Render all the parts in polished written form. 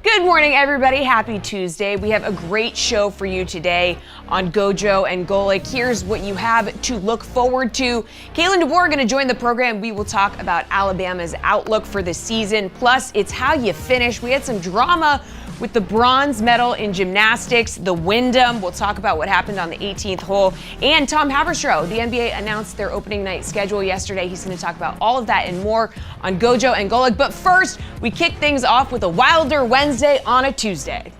Good morning, everybody. Happy Tuesday. We have a great show for you today on Gojo and Golic. Here's what you have to look forward to. Kalen Deboer going to join the program. We will talk about Alabama's outlook for the season. Plus, it's how you finish. We had some drama with the bronze medal in gymnastics, the Wyndham. We'll talk about what happened on the 18th hole. And Tom Haberstroh, the NBA announced their opening night schedule yesterday. He's going to talk about all of that and more on Gojo and Golic. But first, we kick things off with a Wilder Wednesday on a Tuesday.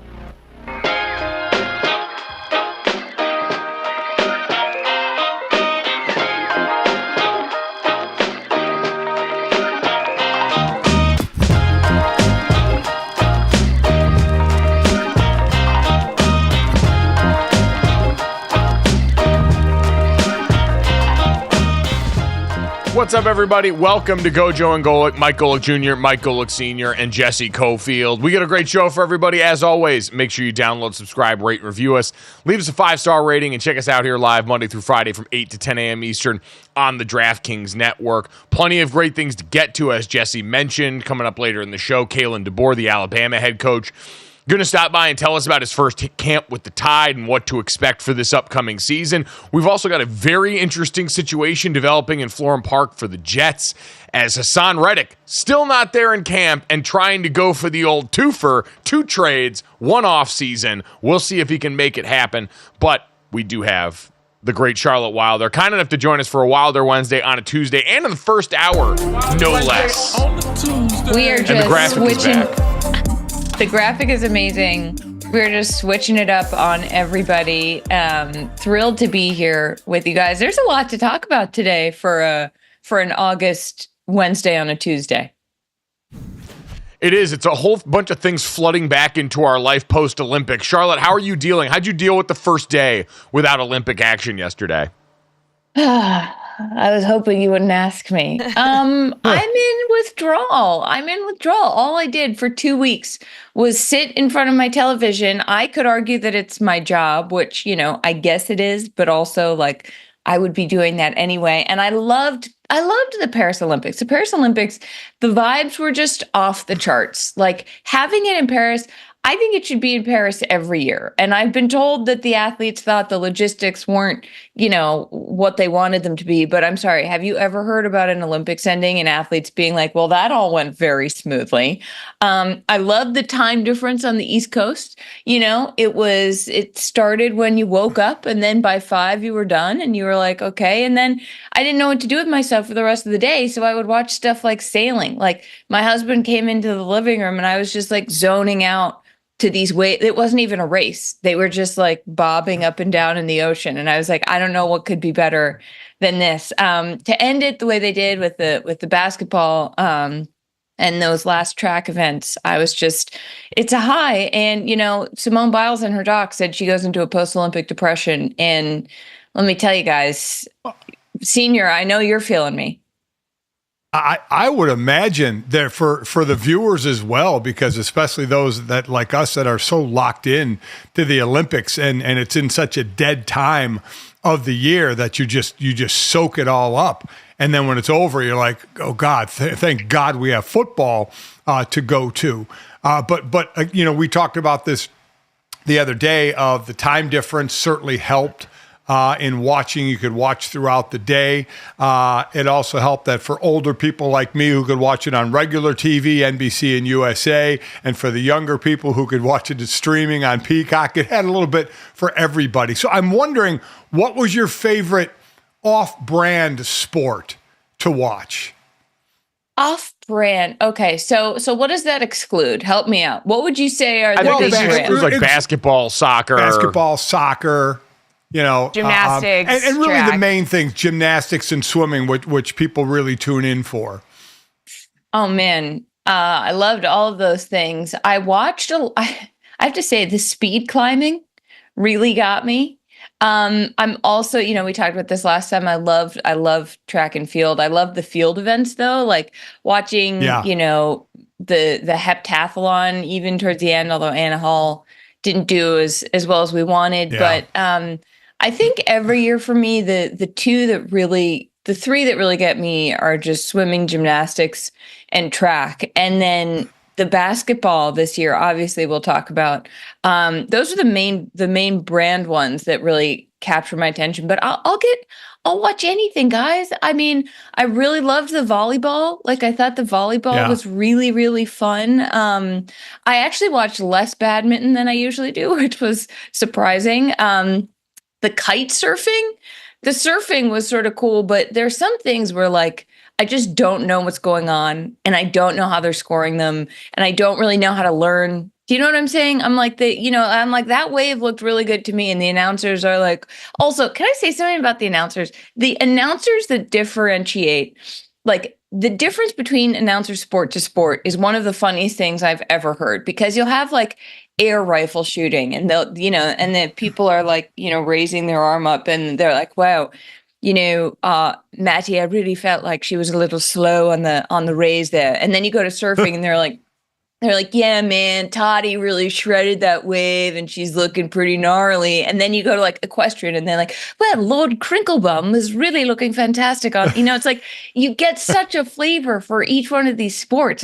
What's up, everybody? Welcome to Gojo and Golic. Mike Golic Jr., Mike Golic Sr., and Jesse Cofield. We got a great show for everybody. As always, make sure you download, subscribe, rate, and review us. Leave us a 5-star rating and check us out here live Monday through Friday from 8 to 10 a.m. Eastern on the DraftKings Network. Plenty of great things to get to, as Jesse mentioned. Coming up later in the show, Kalen Deboer, the Alabama head coach, going to stop by and tell us about his first camp with the Tide and what to expect for this upcoming season. We've also got a very interesting situation developing in Florham Park for the Jets, as Haason Reddick still not there in camp and trying to go for the old twofer, 2 trades, 1 off season. We'll see if he can make it happen, but we do have the great Charlotte Wilder kind enough to join us for a Wilder Wednesday on a Tuesday and in the first hour, no less. We are just switching. The graphic is amazing. We're just switching it up on everybody. Thrilled to be here with you guys. There's a lot to talk about today for an August Wednesday on a Tuesday. It is. It's a whole bunch of things flooding back into our life post-Olympics. Charlotte, how are you dealing? How'd you deal with the first day without Olympic action yesterday? I was hoping you wouldn't ask me. I'm in withdrawal. All I did for 2 weeks was sit in front of my television. I could argue that it's my job, which, I guess it is, but also like I would be doing that anyway. And I loved the Paris Olympics. The Paris Olympics, the vibes were just off the charts. Like having it in Paris, I think it should be in Paris every year. And I've been told that the athletes thought the logistics weren't, what they wanted them to be. But I'm sorry, have you ever heard about an Olympics ending and athletes being like, well, that all went very smoothly? I love the time difference on the East Coast. It started when you woke up and then by 5 you were done and you were like, okay. And then I didn't know what to do with myself for the rest of the day. So I would watch stuff like sailing. Like my husband came into the living room and I was just like zoning out to these waves. It wasn't even a race. They were just like bobbing up and down in the ocean. And I was like, I don't know what could be better than this. To end it the way they did with the basketball and those last track events, I was just, it's a high. And, Simone Biles in her doc said she goes into a post-Olympic depression. And let me tell you guys, Senior, I know you're feeling me. I would imagine that for the viewers as well, because especially those that like us that are so locked in to the Olympics and it's in such a dead time of the year that you just soak it all up. And then when it's over, you're like, oh God, thank God we have football to go to. But we talked about this the other day of the time difference certainly helped. in watching. You could watch throughout the day. It also helped that for older people like me who could watch it on regular TV, NBC and USA, and for the younger people who could watch it streaming on Peacock, it had a little bit for everybody. So I'm wondering, what was your favorite off-brand sport to watch? Off-brand. Okay, so what does that exclude? Help me out. What would you say are the big brands? It was like basketball, soccer. Gymnastics, and really track. the main things, gymnastics and swimming, which people really tune in for. Oh man, I loved all of those things. I watched. I have to say, the speed climbing really got me. I'm also, we talked about this last time. I love track and field. I love the field events though, like watching, the heptathlon even towards the end, although Anna Hall didn't do as well as we wanted. Yeah. But I think every year for me, the three that really get me are just swimming, gymnastics, and track. And then the basketball this year, obviously we'll talk about. Those are the main brand ones that really capture my attention. But I'll watch anything, guys. I mean, I really loved the volleyball. Like, I thought the volleyball was really, really fun. I actually watched less badminton than I usually do, which was surprising. The kite surfing, the surfing was sort of cool, but there's some things where, like, I just don't know what's going on, and I don't know how they're scoring them, and I don't really know how to learn. Do you know what I'm saying? I'm like, that wave looked really good to me, and the announcers are like, also, can I say something about the announcers? The announcers that differentiate, like, the difference between announcer sport to sport is one of the funniest things I've ever heard, because you'll have like air rifle shooting, and they'll, and then people are like, raising their arm up, and they're like, wow, Matty, I really felt like she was a little slow on the raise there. And then you go to surfing and they're like, yeah, man, Toddy really shredded that wave and she's looking pretty gnarly. And then you go to like equestrian and they're like, well, Lord Crinklebum is really looking fantastic on, it's like you get such a flavor for each one of these sports.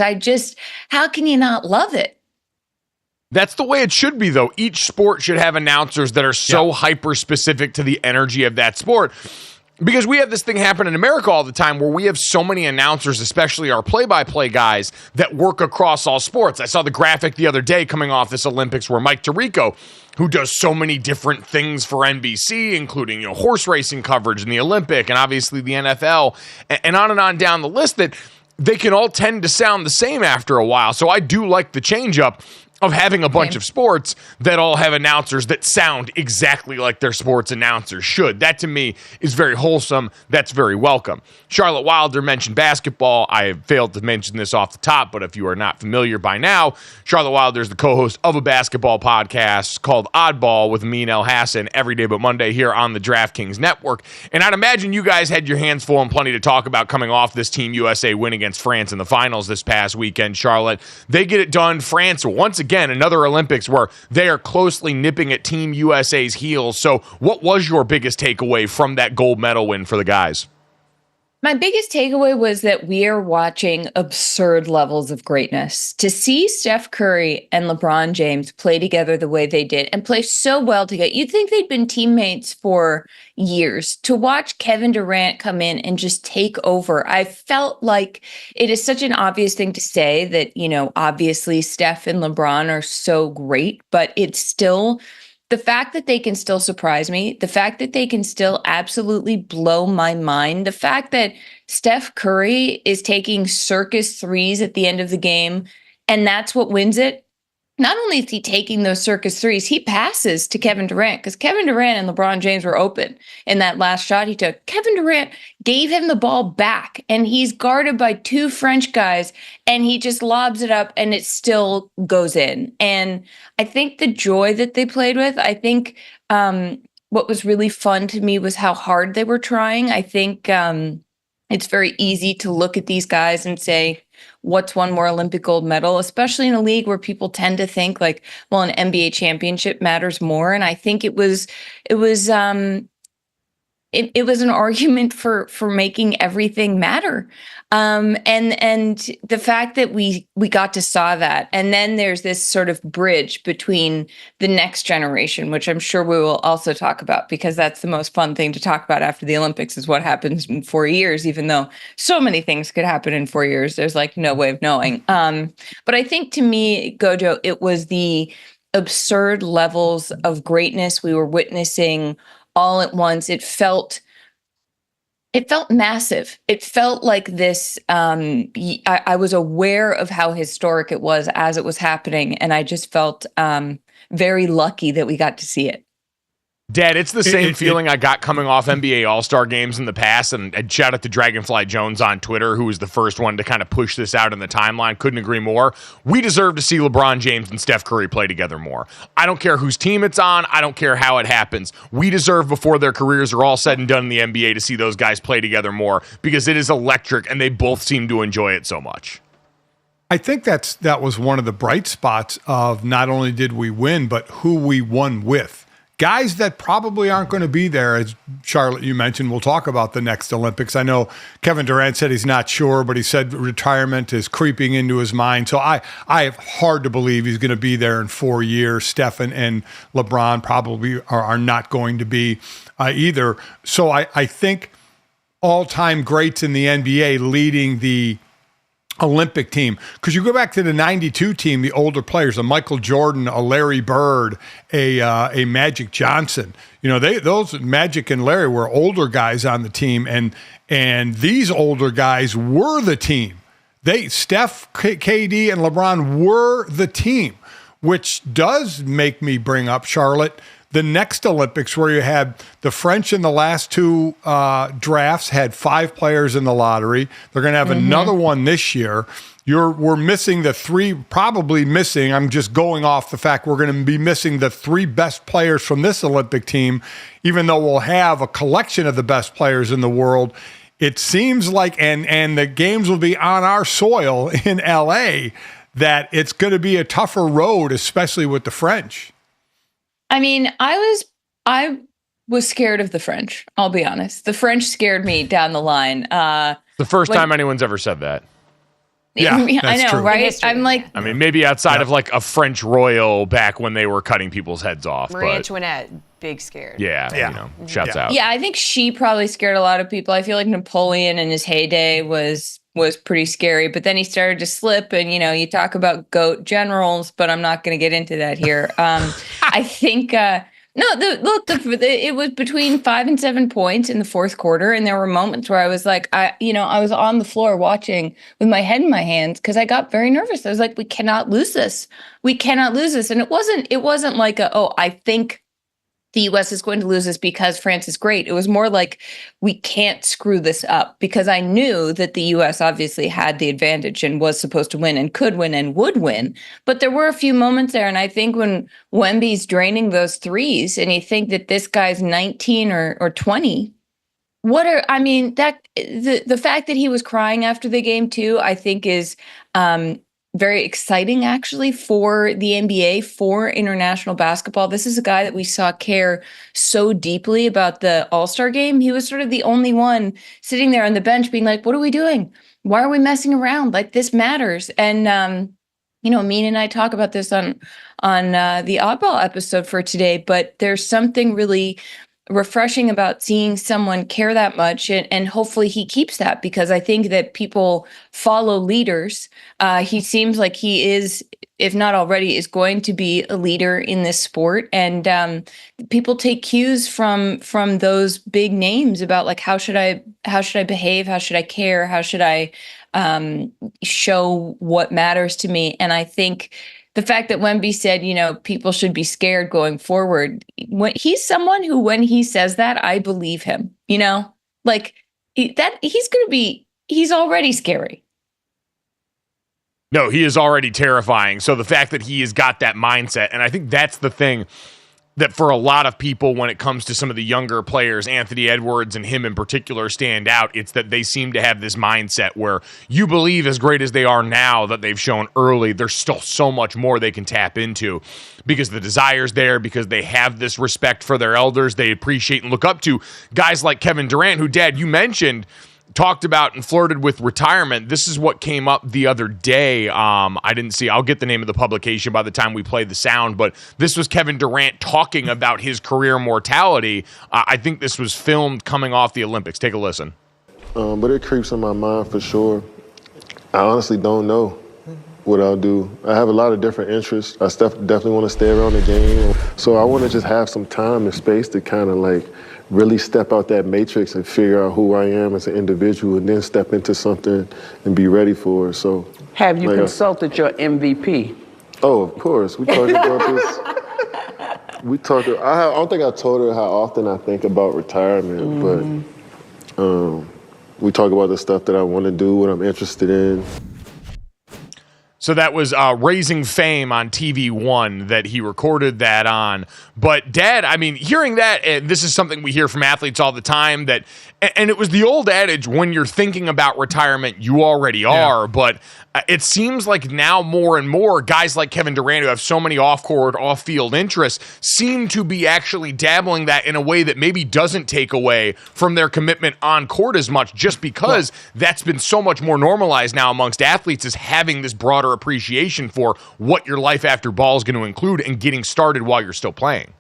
How can you not love it? That's the way it should be, though. Each sport should have announcers that are so hyper specific to the energy of that sport. Because we have this thing happen in America all the time where we have so many announcers, especially our play-by-play guys, that work across all sports. I saw the graphic the other day coming off this Olympics where Mike Tirico, who does so many different things for NBC, including horse racing coverage in the Olympic and obviously the NFL, and on down the list, that they can all tend to sound the same after a while. So I do like the change-up of having a bunch of sports that all have announcers that sound exactly like their sports announcers should. That, to me, is very wholesome. That's very welcome. Charlotte Wilder mentioned basketball. I have failed to mention this off the top, but if you are not familiar by now, Charlotte Wilder is the co-host of a basketball podcast called Oddball with me and El Haason every day but Monday here on the DraftKings Network. And I'd imagine you guys had your hands full and plenty to talk about coming off this Team USA win against France in the finals this past weekend, Charlotte. They get it done. France, once again, another Olympics where they are closely nipping at Team USA's heels. So what was your biggest takeaway from that gold medal win for the guys? My biggest takeaway was that we are watching absurd levels of greatness. To see Steph Curry and LeBron James play together the way they did and play so well together, you'd think they'd been teammates for years. To watch Kevin Durant come in and just take over, I felt like it is such an obvious thing to say that, obviously Steph and LeBron are so great, but it's still the fact that they can still surprise me, the fact that they can still absolutely blow my mind, the fact that Steph Curry is taking circus threes at the end of the game, and that's what wins it. Not only is he taking those circus threes, he passes to Kevin Durant, because Kevin Durant and LeBron James were open in that last shot he took. Kevin Durant gave him the ball back, and he's guarded by two French guys, and he just lobs it up, and it still goes in. And I think the joy that they played with, I think what was really fun to me was how hard they were trying. I think it's very easy to look at these guys and say, what's one more Olympic gold medal, especially in a league where people tend to think like, well, an NBA championship matters more. And I think it was it was an argument for making everything matter. And the fact that we got to saw that, and then there's this sort of bridge between the next generation, which I'm sure we will also talk about, because that's the most fun thing to talk about after the Olympics is what happens in 4 years, even though so many things could happen in 4 years. There's like no way of knowing. But I think to me, Gojo, it was the absurd levels of greatness we were witnessing all at once. It felt massive. It felt like this. I was aware of how historic it was as it was happening, and I just felt very lucky that we got to see it. Dad, it's the same feeling I got coming off NBA All-Star games in the past, and shout out to Dragonfly Jones on Twitter, who was the first one to kind of push this out in the timeline. Couldn't agree more. We deserve to see LeBron James and Steph Curry play together more. I don't care whose team it's on. I don't care how it happens. We deserve, before their careers are all said and done in the NBA, to see those guys play together more, because it is electric, and they both seem to enjoy it so much. I think that was one of the bright spots of not only did we win, but who we won with. Guys that probably aren't going to be there, as Charlotte, you mentioned. We'll talk about the next Olympics. I know Kevin Durant said he's not sure, but he said retirement is creeping into his mind. So I have hard to believe he's going to be there in 4 years. Steph and LeBron probably are not going to be either. So I think all-time greats in the NBA leading the Olympic team, because you go back to the 92 team, the older players, a Michael Jordan, a Larry Bird, a Magic Johnson, those Magic and Larry were older guys on the team, and these older guys were the team. Steph, KD, and LeBron were the team, which does make me bring up, Charlotte, the next Olympics, where you had the French in the last two drafts had 5 players in the lottery. They're going to have another one this year. We're missing the 3, probably missing. I'm just going off the fact we're going to be missing the 3 best players from this Olympic team, even though we'll have a collection of the best players in the world. It seems like, and the games will be on our soil in LA, that it's going to be a tougher road, especially with the French. I mean, I was scared of the French. I'll be honest. The French scared me down the line. The first time anyone's ever said that. Yeah, I know, true. right? I'm like, I mean, maybe outside of like a French royal back when they were cutting people's heads off. Marie Antoinette, big scared. Yeah. Shouts out. yeah, I think she probably scared a lot of people. I feel like Napoleon in his heyday was pretty scary, but then he started to slip, and you talk about GOAT generals, but I'm not going to get into that here. I think it was between 5 and 7 points in the fourth quarter, and there were moments where I was like, I was on the floor watching with my head in my hands because I got very nervous. I was like, we cannot lose this. We cannot lose this. And it wasn't like I think the U.S. is going to lose this because France is great. It was more like, we can't screw this up, because I knew that the U.S. obviously had the advantage and was supposed to win and could win and would win. But there were a few moments there. And I think when Wemby's draining those threes and you think that this guy's 19 or 20, the fact that he was crying after the game too, I think is very exciting, actually, for the NBA, for international basketball. This is a guy that we saw care so deeply about the All-Star game. He was sort of the only one sitting there on the bench being like, what are we doing? Why are we messing around? Like, this matters. And, Mina and I talk about this on the Oddball episode for today, but there's something really refreshing about seeing someone care that much, and hopefully he keeps that, because I think that people follow leaders. He seems like he is, if not already, is going to be a leader in this sport, and people take cues from those big names about like, how should I behave, how should I care, how should I show what matters to me. And I think the fact that Wemby said, people should be scared going forward, he's someone who, when he says that, I believe him, like that he's already scary. No, he is already terrifying. So the fact that he has got that mindset, and I think that's the thing, that for a lot of people, when it comes to some of the younger players, Anthony Edwards and him in particular stand out. It's that they seem to have this mindset where you believe, as great as they are now that they've shown early, there's still so much more they can tap into because the desire's there, because they have this respect for their elders. They appreciate and look up to guys like Kevin Durant, who, Dad, you mentioned, talked about and flirted with retirement. This is what came up the other day. I didn't see, I'll get the name of the publication by the time we play the sound, but this was Kevin Durant talking about his career mortality. I think this was filmed coming off the Olympics. Take a listen. But it creeps in my mind for sure. I honestly don't know what I'll do. I have a lot of different interests. I definitely want to stay around the game. So I want to just have some time and space to kind of like really step out that matrix and figure out who I am as an individual and then step into something and be ready for it. So, have you consulted your MVP? Oh, of course. We talked about this. I don't think I told her how often I think about retirement, but we talk about the stuff that I want to do, what I'm interested in. So that was Raising Fame on TV One that he recorded that on. But, Dad, I mean, hearing that, and this is something we hear from athletes all the time, that, and it was the old adage, when you're thinking about retirement, you already are. But it seems like now more and more guys like Kevin Durant, who have so many off-court, off-field interests, seem to be actually dabbling that in a way that maybe doesn't take away from their commitment on court as much, just because that's been so much more normalized now amongst athletes, is having this broader appreciation for what your life after ball is going to include and getting started while you're still playing.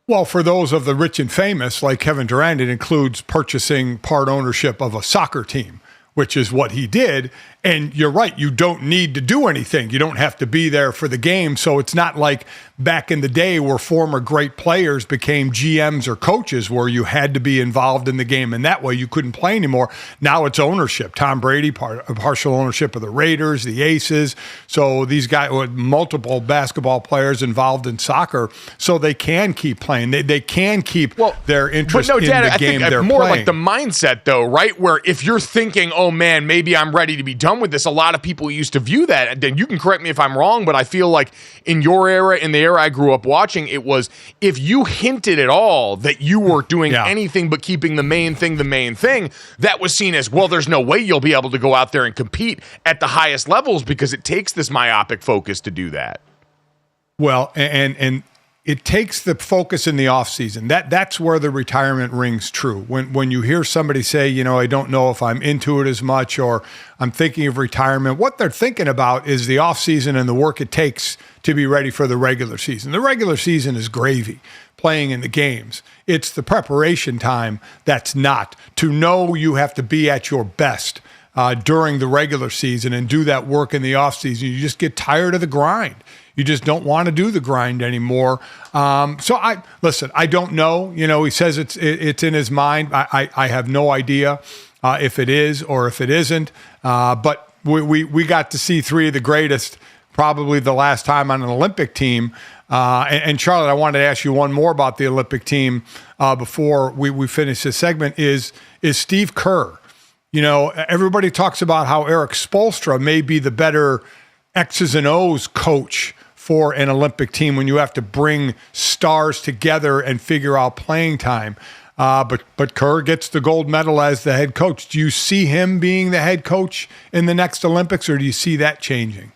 Well, for those of the rich and famous, like Kevin Durant, it includes purchasing part ownership of a soccer team, which is what he did. And you're right, you don't need to do anything. You don't have to be there for the game. So it's not like back in the day where former great players became GMs or coaches where you had to be involved in the game. And that way you couldn't play anymore. Now it's ownership. Tom Brady, partial ownership of the Raiders, the Aces. So these guys with multiple basketball players involved in soccer, so they can keep playing. They can keep their interest in Dad, the game they're more playing. like the mindset, though, right? Where if you're thinking, oh, man, maybe I'm ready to be done with this, a lot of people used to view that. And then you can correct me if I'm wrong, but I feel like in your era, in the era I grew up watching, it was if you hinted at all that you were doing anything but keeping the main thing, that was seen as, well, there's no way you'll be able to go out there and compete at the highest levels because it takes this myopic focus to do that. Well, and it takes the focus in the offseason. That's where the retirement rings true. When you hear somebody say, I don't know if I'm into it as much or I'm thinking of retirement, what they're thinking about is the offseason and the work it takes to be ready for the regular season. The regular season is gravy, playing in the games. It's the preparation time that's not. To know you have to be at your best during the regular season and do that work in the offseason. You just get tired of the grind. You just don't want to do the grind anymore. So I don't know. He says it's in his mind. I have no idea if it is or if it isn't. But we got to see three of the greatest, probably the last time on an Olympic team. And Charlotte, I wanted to ask you one more about the Olympic team before we finish this segment. Is Steve Kerr? Everybody talks about how Eric Spoelstra may be the better X's and O's coach for an Olympic team when you have to bring stars together and figure out playing time. But Kerr gets the gold medal as the head coach. Do you see him being the head coach in the next Olympics, or do you see that changing?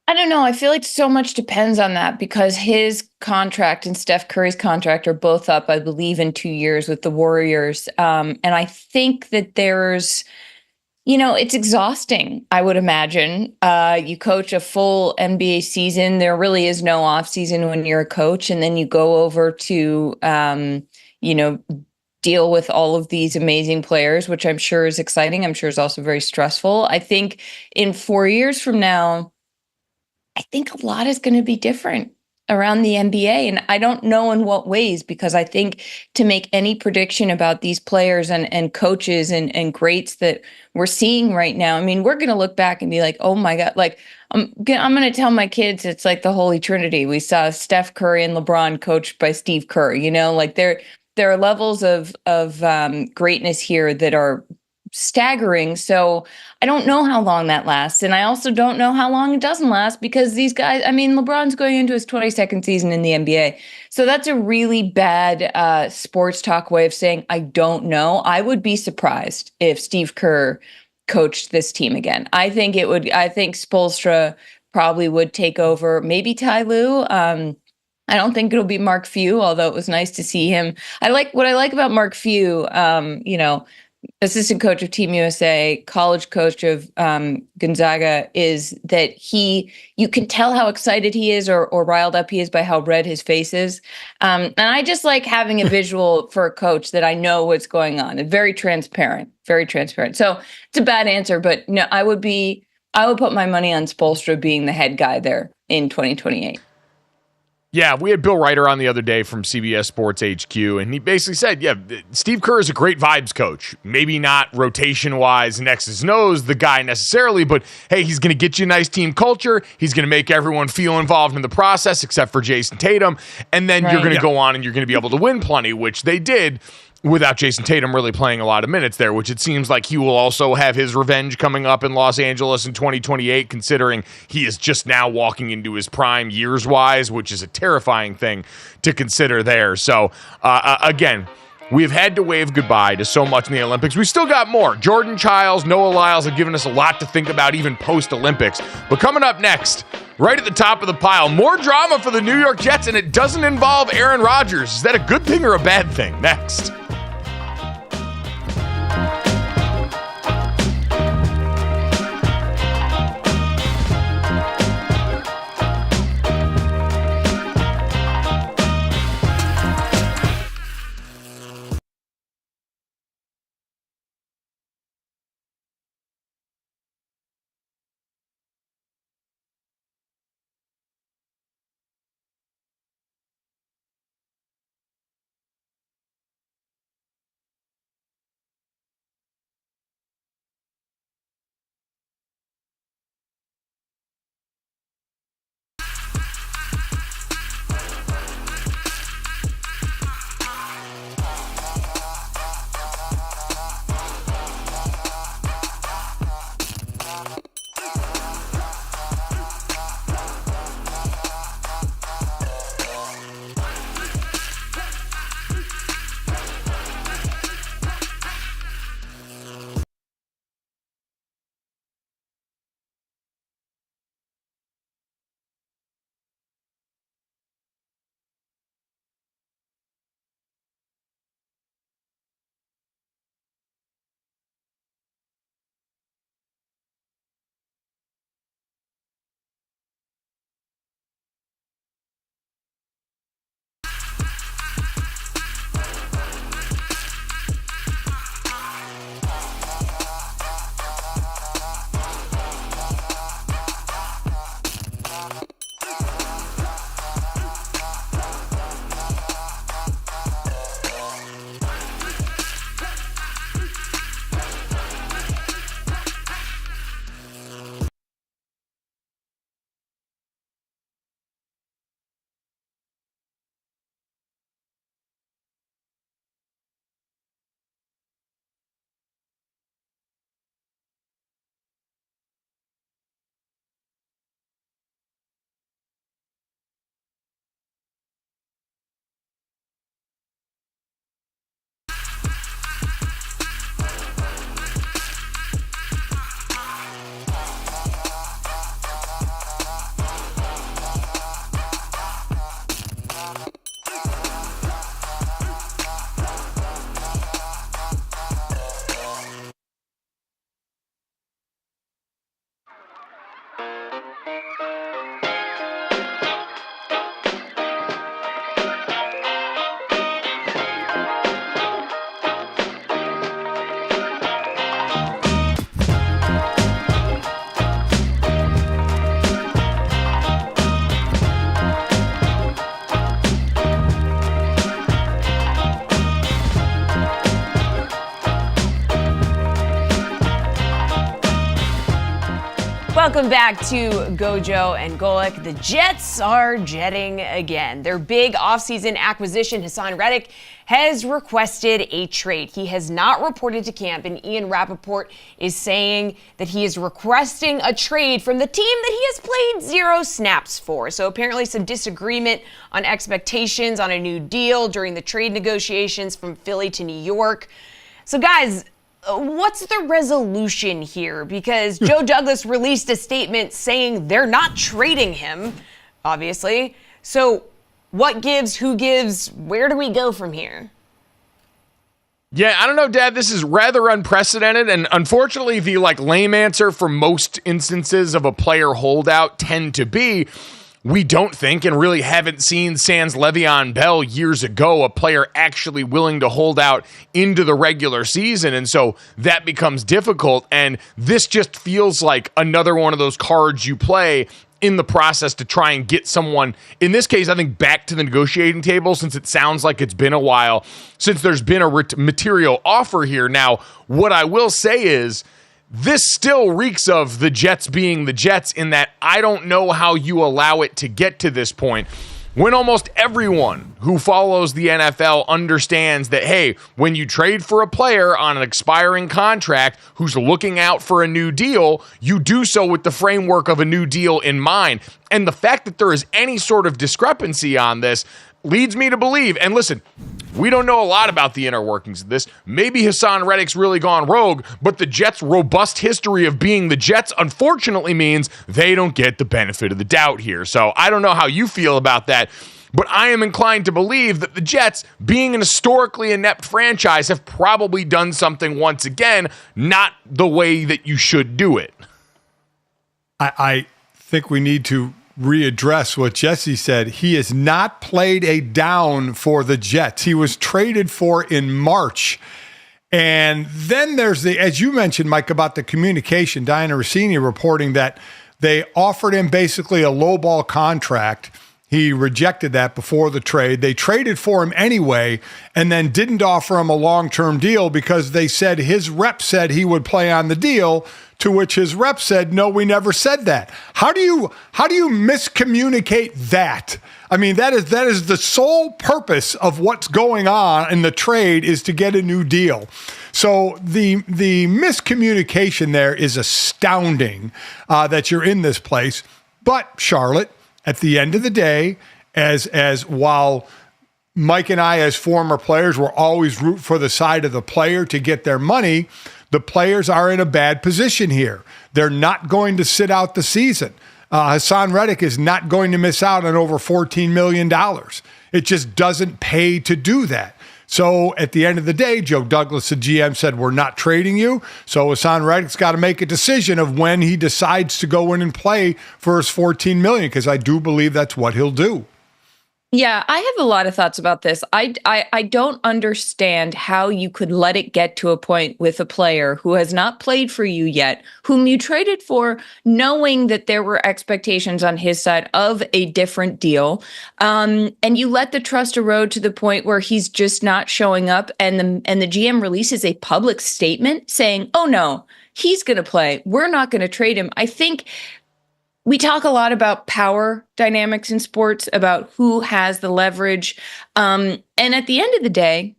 I don't know. I feel like so much depends on that because his contract and Steph Curry's contract are both up, I believe, in 2 years with the Warriors. And I think that there's, it's exhausting, I would imagine. You coach a full NBA season. There really is no off season when you're a coach. And then you go over to, deal with all of these amazing players, which I'm sure is exciting. I'm sure is also very stressful. I think in 4 years from now, I think a lot is going to be different around the NBA. And I don't know in what ways, because I think to make any prediction about these players and coaches and greats that we're seeing right now, I mean, we're going to look back and be like, oh my God, like I'm going to tell my kids it's like the Holy Trinity. We saw Steph Curry and LeBron coached by Steve Kerr, like there are levels of greatness here that are staggering. So I don't know how long that lasts. And I also don't know how long it doesn't last because these guys, I mean, LeBron's going into his 22nd season in the NBA. So that's a really bad sports talk way of saying, I don't know. I would be surprised if Steve Kerr coached this team again. I think Spoelstra probably would take over, maybe Ty Lue. I don't think it'll be Mark Few, although it was nice to see him. What I like about Mark Few, assistant coach of Team USA, college coach of Gonzaga, is that you can tell how excited he is or riled up he is by how red his face is. And I just like having a visual for a coach that I know what's going on. It's very transparent, very transparent. So it's a bad answer, but no, I would put my money on Spoelstra being the head guy there in 2028. Yeah, we had Bill Ryder on the other day from CBS Sports HQ, and he basically said, yeah, Steve Kerr is a great vibes coach. Maybe not rotation-wise, X's nose, the guy necessarily, but hey, he's going to get you a nice team culture. He's going to make everyone feel involved in the process, except for Jason Tatum, and then you're going to go on and you're going to be able to win plenty, which they did, without Jason Tatum really playing a lot of minutes there, which it seems like he will also have his revenge coming up in Los Angeles in 2028, considering he is just now walking into his prime years-wise, which is a terrifying thing to consider there. So, again, we've had to wave goodbye to so much in the Olympics. We still got more. Jordan Childs, Noah Lyles have given us a lot to think about, even post-Olympics. But coming up next, right at the top of the pile, more drama for the New York Jets, and it doesn't involve Aaron Rodgers. Is that a good thing or a bad thing? Next. Welcome back to Gojo and Golic. The Jets are jetting again. Their big offseason acquisition, Haason Reddick, has requested a trade. He has not reported to camp, and Ian Rappaport is saying that he is requesting a trade from the team that he has played 0 snaps for. So apparently some disagreement on expectations on a new deal during the trade negotiations from Philly to New York. So guys, what's the resolution here? Because Joe Douglas released a statement saying they're not trading him, obviously. So what gives, who gives, where do we go from here? Yeah, I don't know, Dad. This is rather unprecedented, and unfortunately, the lame answer for most instances of a player holdout tend to be, we don't think and really haven't seen sans Le'Veon Bell years ago, a player actually willing to hold out into the regular season. And so that becomes difficult. And this just feels like another one of those cards you play in the process to try and get someone, in this case, I think, back to the negotiating table, since it sounds like it's been a while since there's been a material offer here. Now, what I will say is, this still reeks of the Jets being the Jets, in that I don't know how you allow it to get to this point when almost everyone who follows the NFL understands that, hey, when you trade for a player on an expiring contract who's looking out for a new deal, you do so with the framework of a new deal in mind. And the fact that there is any sort of discrepancy on this leads me to believe, and listen, we don't know a lot about the inner workings of this. Maybe Haason Reddick's really gone rogue, but the Jets' robust history of being the Jets unfortunately means they don't get the benefit of the doubt here. So I don't know how you feel about that, but I am inclined to believe that the Jets, being an historically inept franchise, have probably done something once again, not the way that you should do it. I think we need to readdress what Jesse said. He has not played a down for the Jets. He was traded for in March. And then there's as you mentioned, Mike, about the communication, Diana Rossini reporting that they offered him basically a lowball contract. He rejected that before the trade. They traded for him anyway, and then didn't offer him a long-term deal because they said his rep said he would play on the deal, to which his rep said, no, we never said that. How do you miscommunicate that? I mean, that is the sole purpose of what's going on in the trade, is to get a new deal. So the miscommunication there is astounding, that you're in this place. But Charlotte, at the end of the day, as while Mike and I, as former players, will always root for the side of the player to get their money, the players are in a bad position here. They're not going to sit out the season. Haason Reddick is not going to miss out on over $14 million. It just doesn't pay to do that. So at the end of the day, Joe Douglas, the GM, said, we're not trading you. So Haason Reddick's got to make a decision of when he decides to go in and play for his $14 million, because I do believe that's what he'll do. Yeah, I have a lot of thoughts about this. I don't understand how you could let it get to a point with a player who has not played for you yet, whom you traded for, knowing that there were expectations on his side of a different deal, and you let the trust erode to the point where he's just not showing up, and the GM releases a public statement saying, "Oh no, he's going to play. We're not going to trade him." I think we talk a lot about power dynamics in sports, about who has the leverage. And at the end of the day,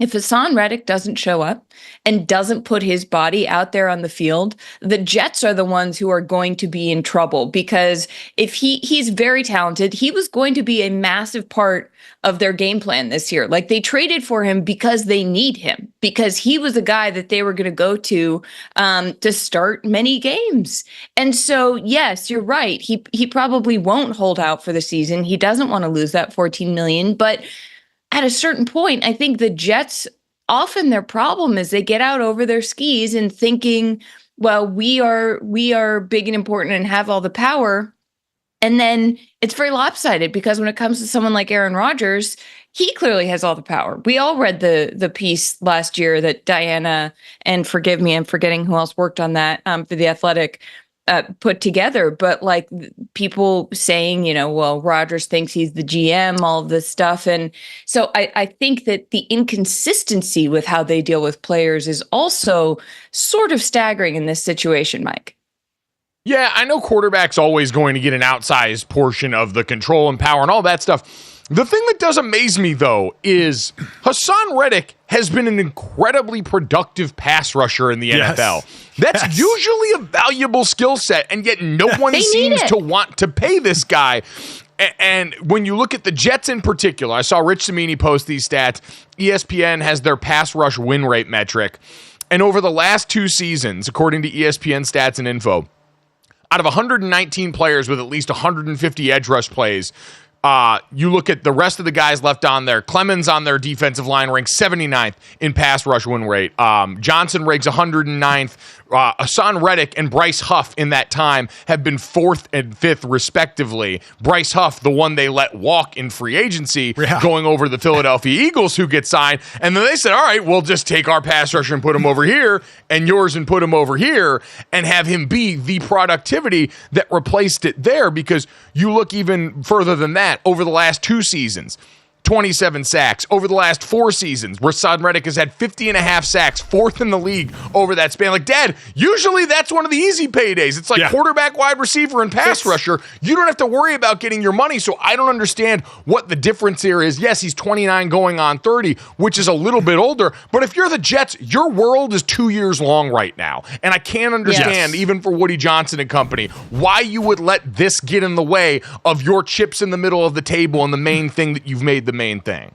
if Haason Reddick doesn't show up and doesn't put his body out there on the field, the Jets are the ones who are going to be in trouble, because if he's very talented, he was going to be a massive part of their game plan this year. Like, they traded for him because they need him, because he was a guy that they were going to go to start many games. And so, yes, you're right. He probably won't hold out for the season. He doesn't want to lose that $14 million, but at a certain point, I think the Jets, often their problem is they get out over their skis and thinking, well, we are big and important and have all the power. And then it's very lopsided, because when it comes to someone like Aaron Rodgers, he clearly has all the power. We all read the piece last year that Diana, and forgive me, I'm forgetting who else worked on that for The Athletic, put together, but like people saying, well, Rodgers thinks he's the GM, all of this stuff. And so I think that the inconsistency with how they deal with players is also sort of staggering in this situation, Mike. Yeah, I know quarterback's always going to get an outsized portion of the control and power and all that stuff. The thing that does amaze me, though, is Haason Reddick has been an incredibly productive pass rusher in the NFL. That's usually a valuable skill set, and yet no one seems to want to pay this guy. And when you look at the Jets in particular, I saw Rich Cimini post these stats. ESPN has their pass rush win rate metric. And over the last 2 seasons, according to ESPN stats and info, out of 119 players with at least 150 edge rush plays, you look at the rest of the guys left on there. Clemens on their defensive line ranks 79th in pass rush win rate. Johnson ranks 109th. Haason Reddick and Bryce Huff in that time have been 4th and 5th respectively. Bryce Huff, the one they let walk in free agency, going over the Philadelphia Eagles, who get signed. And then they said, all right, we'll just take our pass rusher and put him over here, and yours and put him over here, and have him be the productivity that replaced it there. Because you look even further than that, over the last 2 seasons, 27 sacks. Over the last 4 seasons, Haason Reddick has had 50.5 sacks, 4th in the league over that span. Like, Dad, usually that's one of the easy paydays. It's like quarterback, wide receiver, and pass rusher. You don't have to worry about getting your money, so I don't understand what the difference here is. Yes, he's 29 going on 30, which is a little bit older, but if you're the Jets, your world is 2 years long right now, and I can't understand, even for Woody Johnson and company, why you would let this get in the way of your chips in the middle of the table and the main thing that you've made the main thing.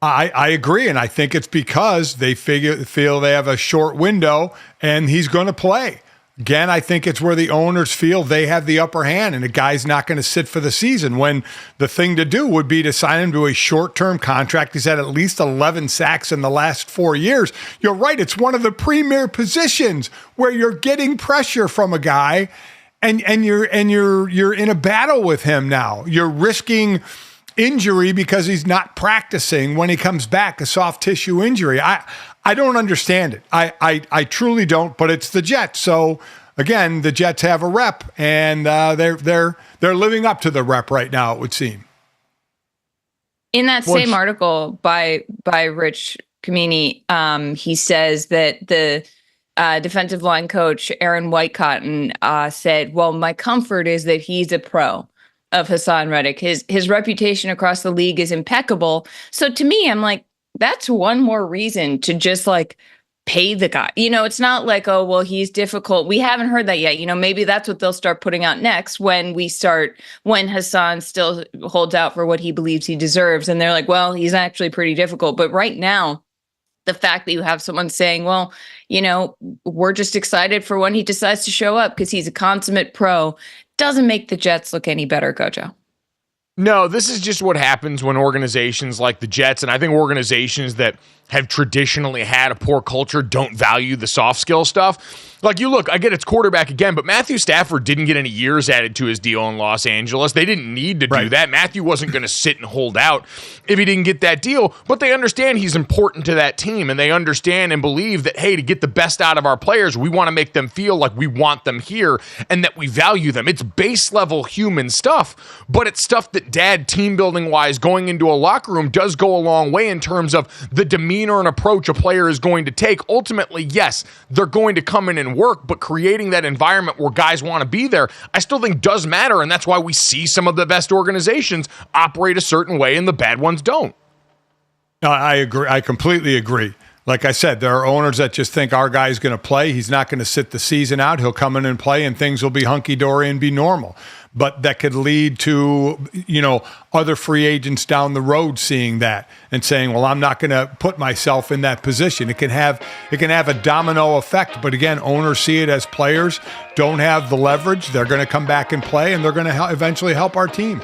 I agree, and I think it's because they feel they have a short window and he's going to play. Again, I think it's where the owners feel they have the upper hand and the guy's not going to sit for the season, when the thing to do would be to sign him to a short-term contract. He's had at least 11 sacks in the last 4 years. You're right, it's one of the premier positions where you're getting pressure from a guy and you're in a battle with him now. You're risking injury because he's not practicing when he comes back, a soft tissue injury. I don't understand it. I truly don't, but it's the Jets. So again, the Jets have a rep, and they're living up to the rep right now, it would seem. In that same article by Rich Cimini, he says that the defensive line coach, Aaron Whitecotton, said, well, my comfort is that he's a pro of Haason Reddick. His reputation across the league is impeccable. So to me, I'm like, that's one more reason to just like pay the guy. You know, it's not like, oh, well, he's difficult. We haven't heard that yet. You know, maybe that's what they'll start putting out next when Haason still holds out for what he believes he deserves. And they're like, well, he's actually pretty difficult. But right now, the fact that you have someone saying, well, you know, we're just excited for when he decides to show up because he's a consummate pro, doesn't make the Jets look any better, Gojo. No, this is just what happens when organizations like the Jets, and I think organizations that have traditionally had a poor culture, don't value the soft skill stuff. Like, you look, I get it's quarterback again, but Matthew Stafford didn't get any years added to his deal in Los Angeles. They didn't need to do that. Matthew wasn't going to sit and hold out if he didn't get that deal, but they understand he's important to that team, and they understand and believe that, hey, to get the best out of our players, we want to make them feel like we want them here and that we value them. It's base level human stuff, but it's stuff that Dad, team building wise, going into a locker room does go a long way in terms of the demeanor and approach a player is going to take. Ultimately, yes, they're going to come in and work, but creating that environment where guys want to be there, I still think does matter, and that's why we see some of the best organizations operate a certain way and the bad ones don't. I agree. I completely agree. Like I said, there are owners that just think our guy's going to play. He's not going to sit the season out. He'll come in and play, and things will be hunky-dory and be normal. But that could lead to, you know, other free agents down the road seeing that and saying, well, I'm not going to put myself in that position. It can have a domino effect. But again, owners see it as players don't have the leverage. They're going to come back and play, and they're going to eventually help our team.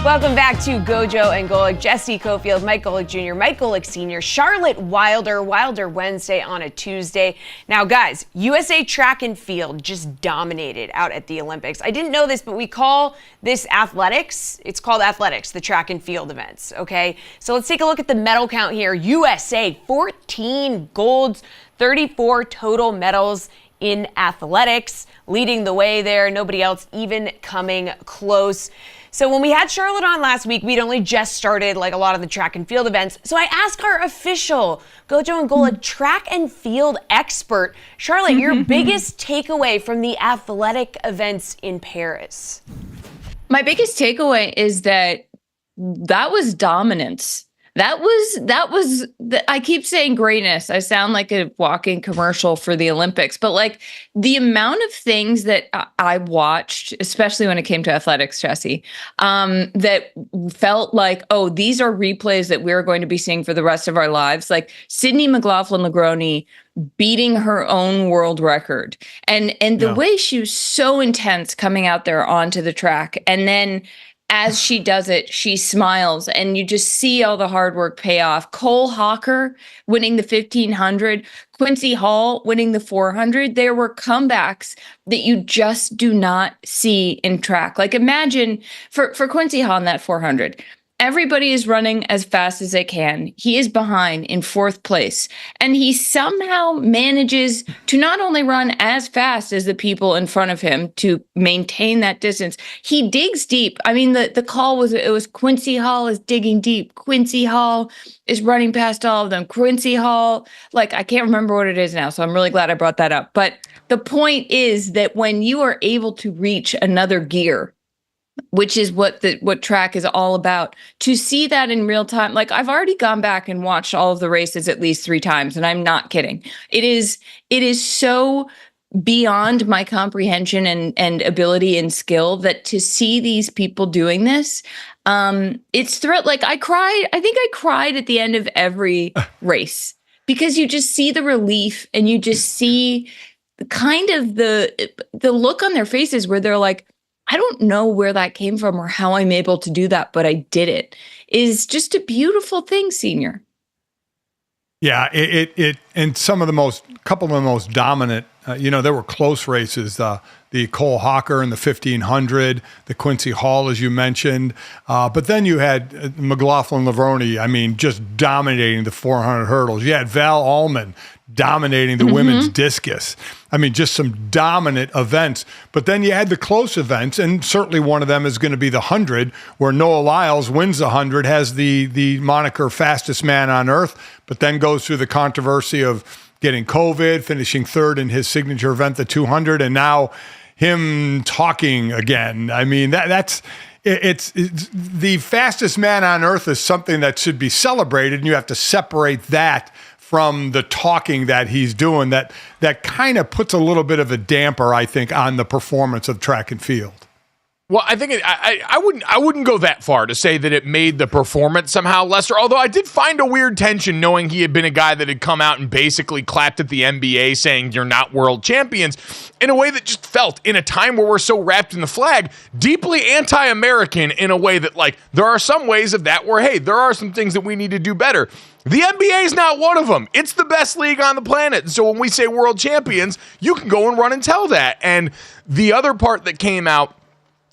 Welcome back to Gojo and Golic. Jesse Cofield, Mike Golic Jr., Mike Golic Sr., Charlotte Wilder Wednesday on a Tuesday. Now, guys, USA track and field just dominated out at the Olympics. I didn't know this, but we call this athletics. It's called athletics, the track and field events, okay? So let's take a look at the medal count here. USA, 14 golds, 34 total medals in athletics, leading the way there. Nobody else even coming close. So when we had Charlotte on last week, we'd only just started like a lot of the track and field events. So I asked our official Gojo and Golic track and field expert, Charlotte, your biggest takeaway from the athletic events in Paris. My biggest takeaway is that was dominance. I keep saying greatness. I sound like a walking commercial for the Olympics, but like the amount of things that I watched, especially when it came to athletics, Jesse, that felt like, oh, these are replays that we're going to be seeing for the rest of our lives. Like Sydney McLaughlin-Legroni beating her own world record. And the way she was so intense coming out there onto the track. And then as she does it, she smiles and you just see all the hard work pay off. Cole Hawker winning the 1500, Quincy Hall winning the 400. There were comebacks that you just do not see in track. Like imagine for Quincy Hall in that 400, everybody is running as fast as they can. He is behind in fourth place. And he somehow manages to not only run as fast as the people in front of him to maintain that distance, he digs deep. I mean, the call was Quincy Hall is digging deep. Quincy Hall is running past all of them. Quincy Hall, like, I can't remember what it is now, so I'm really glad I brought that up. But the point is that when you are able to reach another gear, which is what track is all about, to see that in real time. Like I've already gone back and watched all of the races at least 3 times, and I'm not kidding. It is so beyond my comprehension and ability and skill that to see these people doing this, it's thrilled. Like I think I cried at the end of every race because you just see the relief and you just see kind of the look on their faces where they're like, I don't know where that came from or how I'm able to do that, but I did it. Is just a beautiful thing, Senior. Yeah, it and couple of the most dominant, there were close races, the Cole Hawker in the 1500, the Quincy Hall, as you mentioned. But then you had McLaughlin-Legroni, I mean, just dominating the 400 hurdles. You had Val Allman dominating the women's discus. I mean, just some dominant events. But then you had the close events, and certainly one of them is going to be the 100, where Noah Lyles wins the 100, has the moniker fastest man on earth, but then goes through the controversy of getting COVID, finishing third in his signature event, the 200, and now him talking again. I mean, it's the fastest man on earth is something that should be celebrated, and you have to separate that from the talking that he's doing. That kind of puts a little bit of a damper, I think, on the performance of track and field. Well, I think I wouldn't go that far to say that it made the performance somehow lesser, although I did find a weird tension knowing he had been a guy that had come out and basically clapped at the NBA saying you're not world champions in a way that just felt, in a time where we're so wrapped in the flag, deeply anti-American in a way that, like, there are some ways of that where, hey, there are some things that we need to do better. The NBA is not one of them. It's the best league on the planet. And so when we say world champions, you can go and run and tell that. And the other part that came out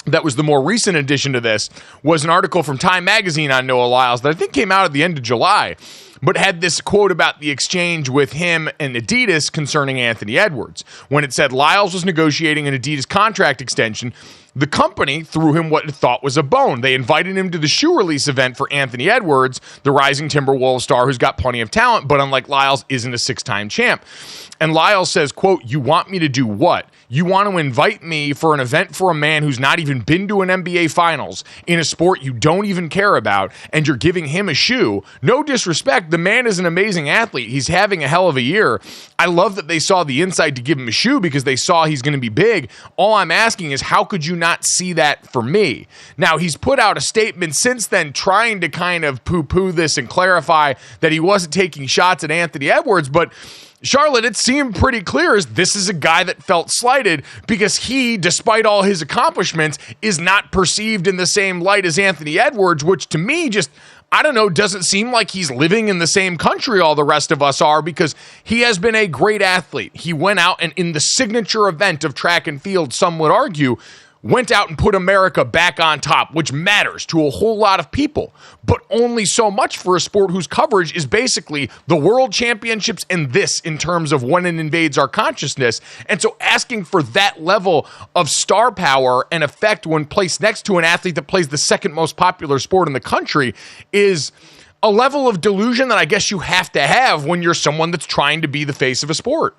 that was the more recent addition to this was an article from Time Magazine on Noah Lyles that I think came out at the end of July, but had this quote about the exchange with him and Adidas concerning Anthony Edwards. When it said Lyles was negotiating an Adidas contract extension, the company threw him what it thought was a bone. They invited him to the shoe release event for Anthony Edwards, the rising Timberwolves star who's got plenty of talent, but unlike Lyles, isn't a 6-time champ. And Lyles says, quote, "You want me to do what? You want to invite me for an event for a man who's not even been to an NBA Finals in a sport you don't even care about, and you're giving him a shoe. No disrespect, the man is an amazing athlete. He's having a hell of a year. I love that they saw the inside to give him a shoe because they saw he's going to be big. All I'm asking is, how could you not see that for me? Now, he's put out a statement since then trying to kind of poo-poo this and clarify that he wasn't taking shots at Anthony Edwards, but Charlotte, it seemed pretty clear as this is a guy that felt slighted because he, despite all his accomplishments, is not perceived in the same light as Anthony Edwards, which to me just, I don't know, doesn't seem like he's living in the same country all the rest of us are, because he has been a great athlete. He went out and in the signature event of track and field, some would argue, went out and put America back on top, which matters to a whole lot of people, but only so much for a sport whose coverage is basically the world championships and this in terms of when it invades our consciousness. And so asking for that level of star power and effect when placed next to an athlete that plays the second most popular sport in the country is a level of delusion that I guess you have to have when you're someone that's trying to be the face of a sport.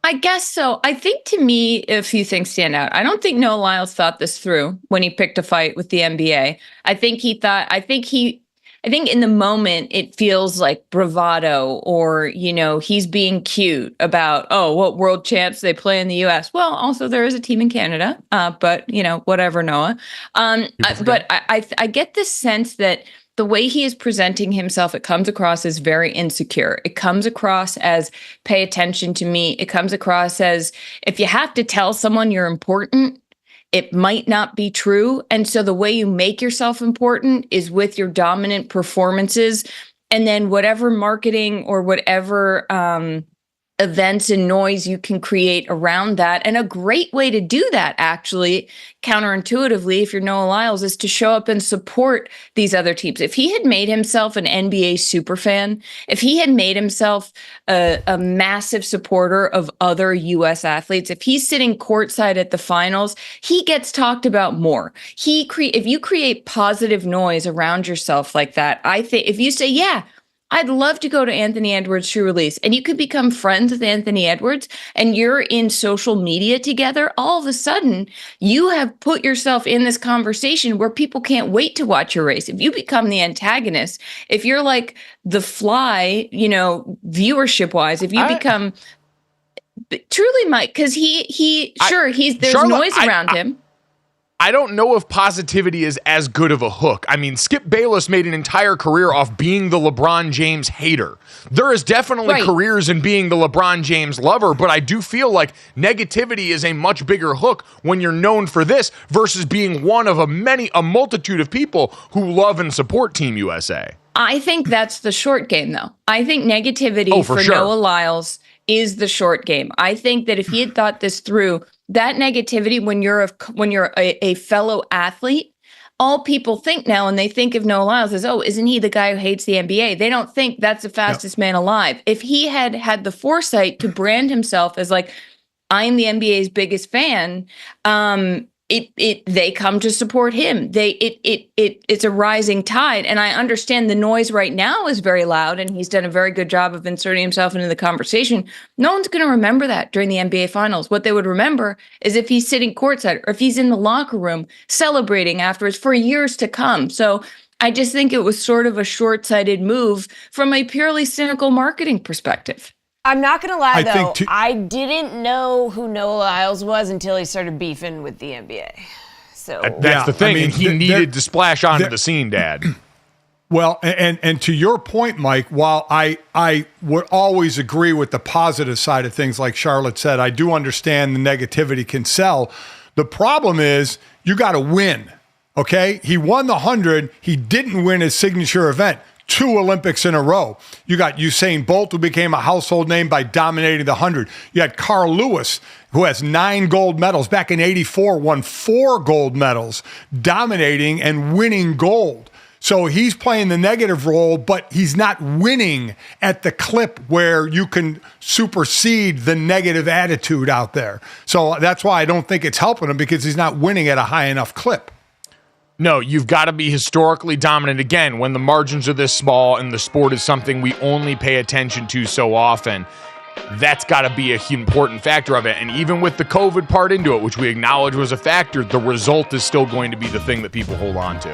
I guess so. I think to me, a few things stand out. I don't think Noah Lyles thought this through when he picked a fight with the NBA. I think in the moment it feels like bravado, or, he's being cute about, what world champs they play in the US. Well, also there is a team in Canada, but whatever, Noah. But I get this sense that the way he is presenting himself, it comes across as very insecure. It comes across as pay attention to me. It comes across as if you have to tell someone you're important, it might not be true. And so the way you make yourself important is with your dominant performances. And then whatever marketing or whatever events and noise you can create around that. And a great way to do that, actually, counterintuitively, if you're Noah Lyles, is to show up and support these other teams. If he had made himself an NBA superfan, if he had made himself a massive supporter of other U.S. athletes, if he's sitting courtside at the finals, he gets talked about more. If you create positive noise around yourself like that, I think if you say, yeah, I'd love to go to Anthony Edwards' shoe release, and you could become friends with Anthony Edwards, and you're in social media together, all of a sudden you have put yourself in this conversation where people can't wait to watch your race. If you become the antagonist, if you're like the fly, viewership wise, if you become truly, Mike, because there's Charlotte, noise around him. I don't know if positivity is as good of a hook. I mean, Skip Bayless made an entire career off being the LeBron James hater. There is definitely careers in being the LeBron James lover, but I do feel like negativity is a much bigger hook when you're known for this versus being one of a multitude of people who love and support Team USA. I think that's the short game, though. I think negativity for sure. Noah Lyles is the short game. I think that if he had thought this through, that negativity when you're a fellow athlete, all people think now when they think of Noah Lyles is, isn't he the guy who hates the NBA? They don't think that's the fastest man alive. If he had had the foresight to brand himself as like, I'm the NBA's biggest fan, they come to support him. It's a rising tide. And I understand the noise right now is very loud, and he's done a very good job of inserting himself into the conversation. No one's going to remember that during the NBA finals. What they would remember is if he's sitting courtside or if he's in the locker room celebrating afterwards for years to come. So I just think it was sort of a short-sighted move from a purely cynical marketing perspective. I'm not going to lie, though. I didn't know who Noah Lyles was until he started beefing with the NBA. So that's the thing. And he needed to splash onto the scene, Dad. Well, and to your point, Mike, while I would always agree with the positive side of things, like Charlotte said, I do understand the negativity can sell. The problem is you got to win, okay? He won the 100. He didn't win his signature event. 2 Olympics in a row. You got Usain Bolt, who became a household name by dominating the 100. You had Carl Lewis, who has 9 gold medals. Back in '84, won 4 gold medals, dominating and winning gold. So he's playing the negative role, but he's not winning at the clip where you can supersede the negative attitude out there. So that's why I don't think it's helping him, because he's not winning at a high enough clip. No, you've got to be historically dominant again when the margins are this small and the sport is something we only pay attention to so often. That's got to be an important factor of it. And even with the COVID part into it, which we acknowledge was a factor, the result is still going to be the thing that people hold on to.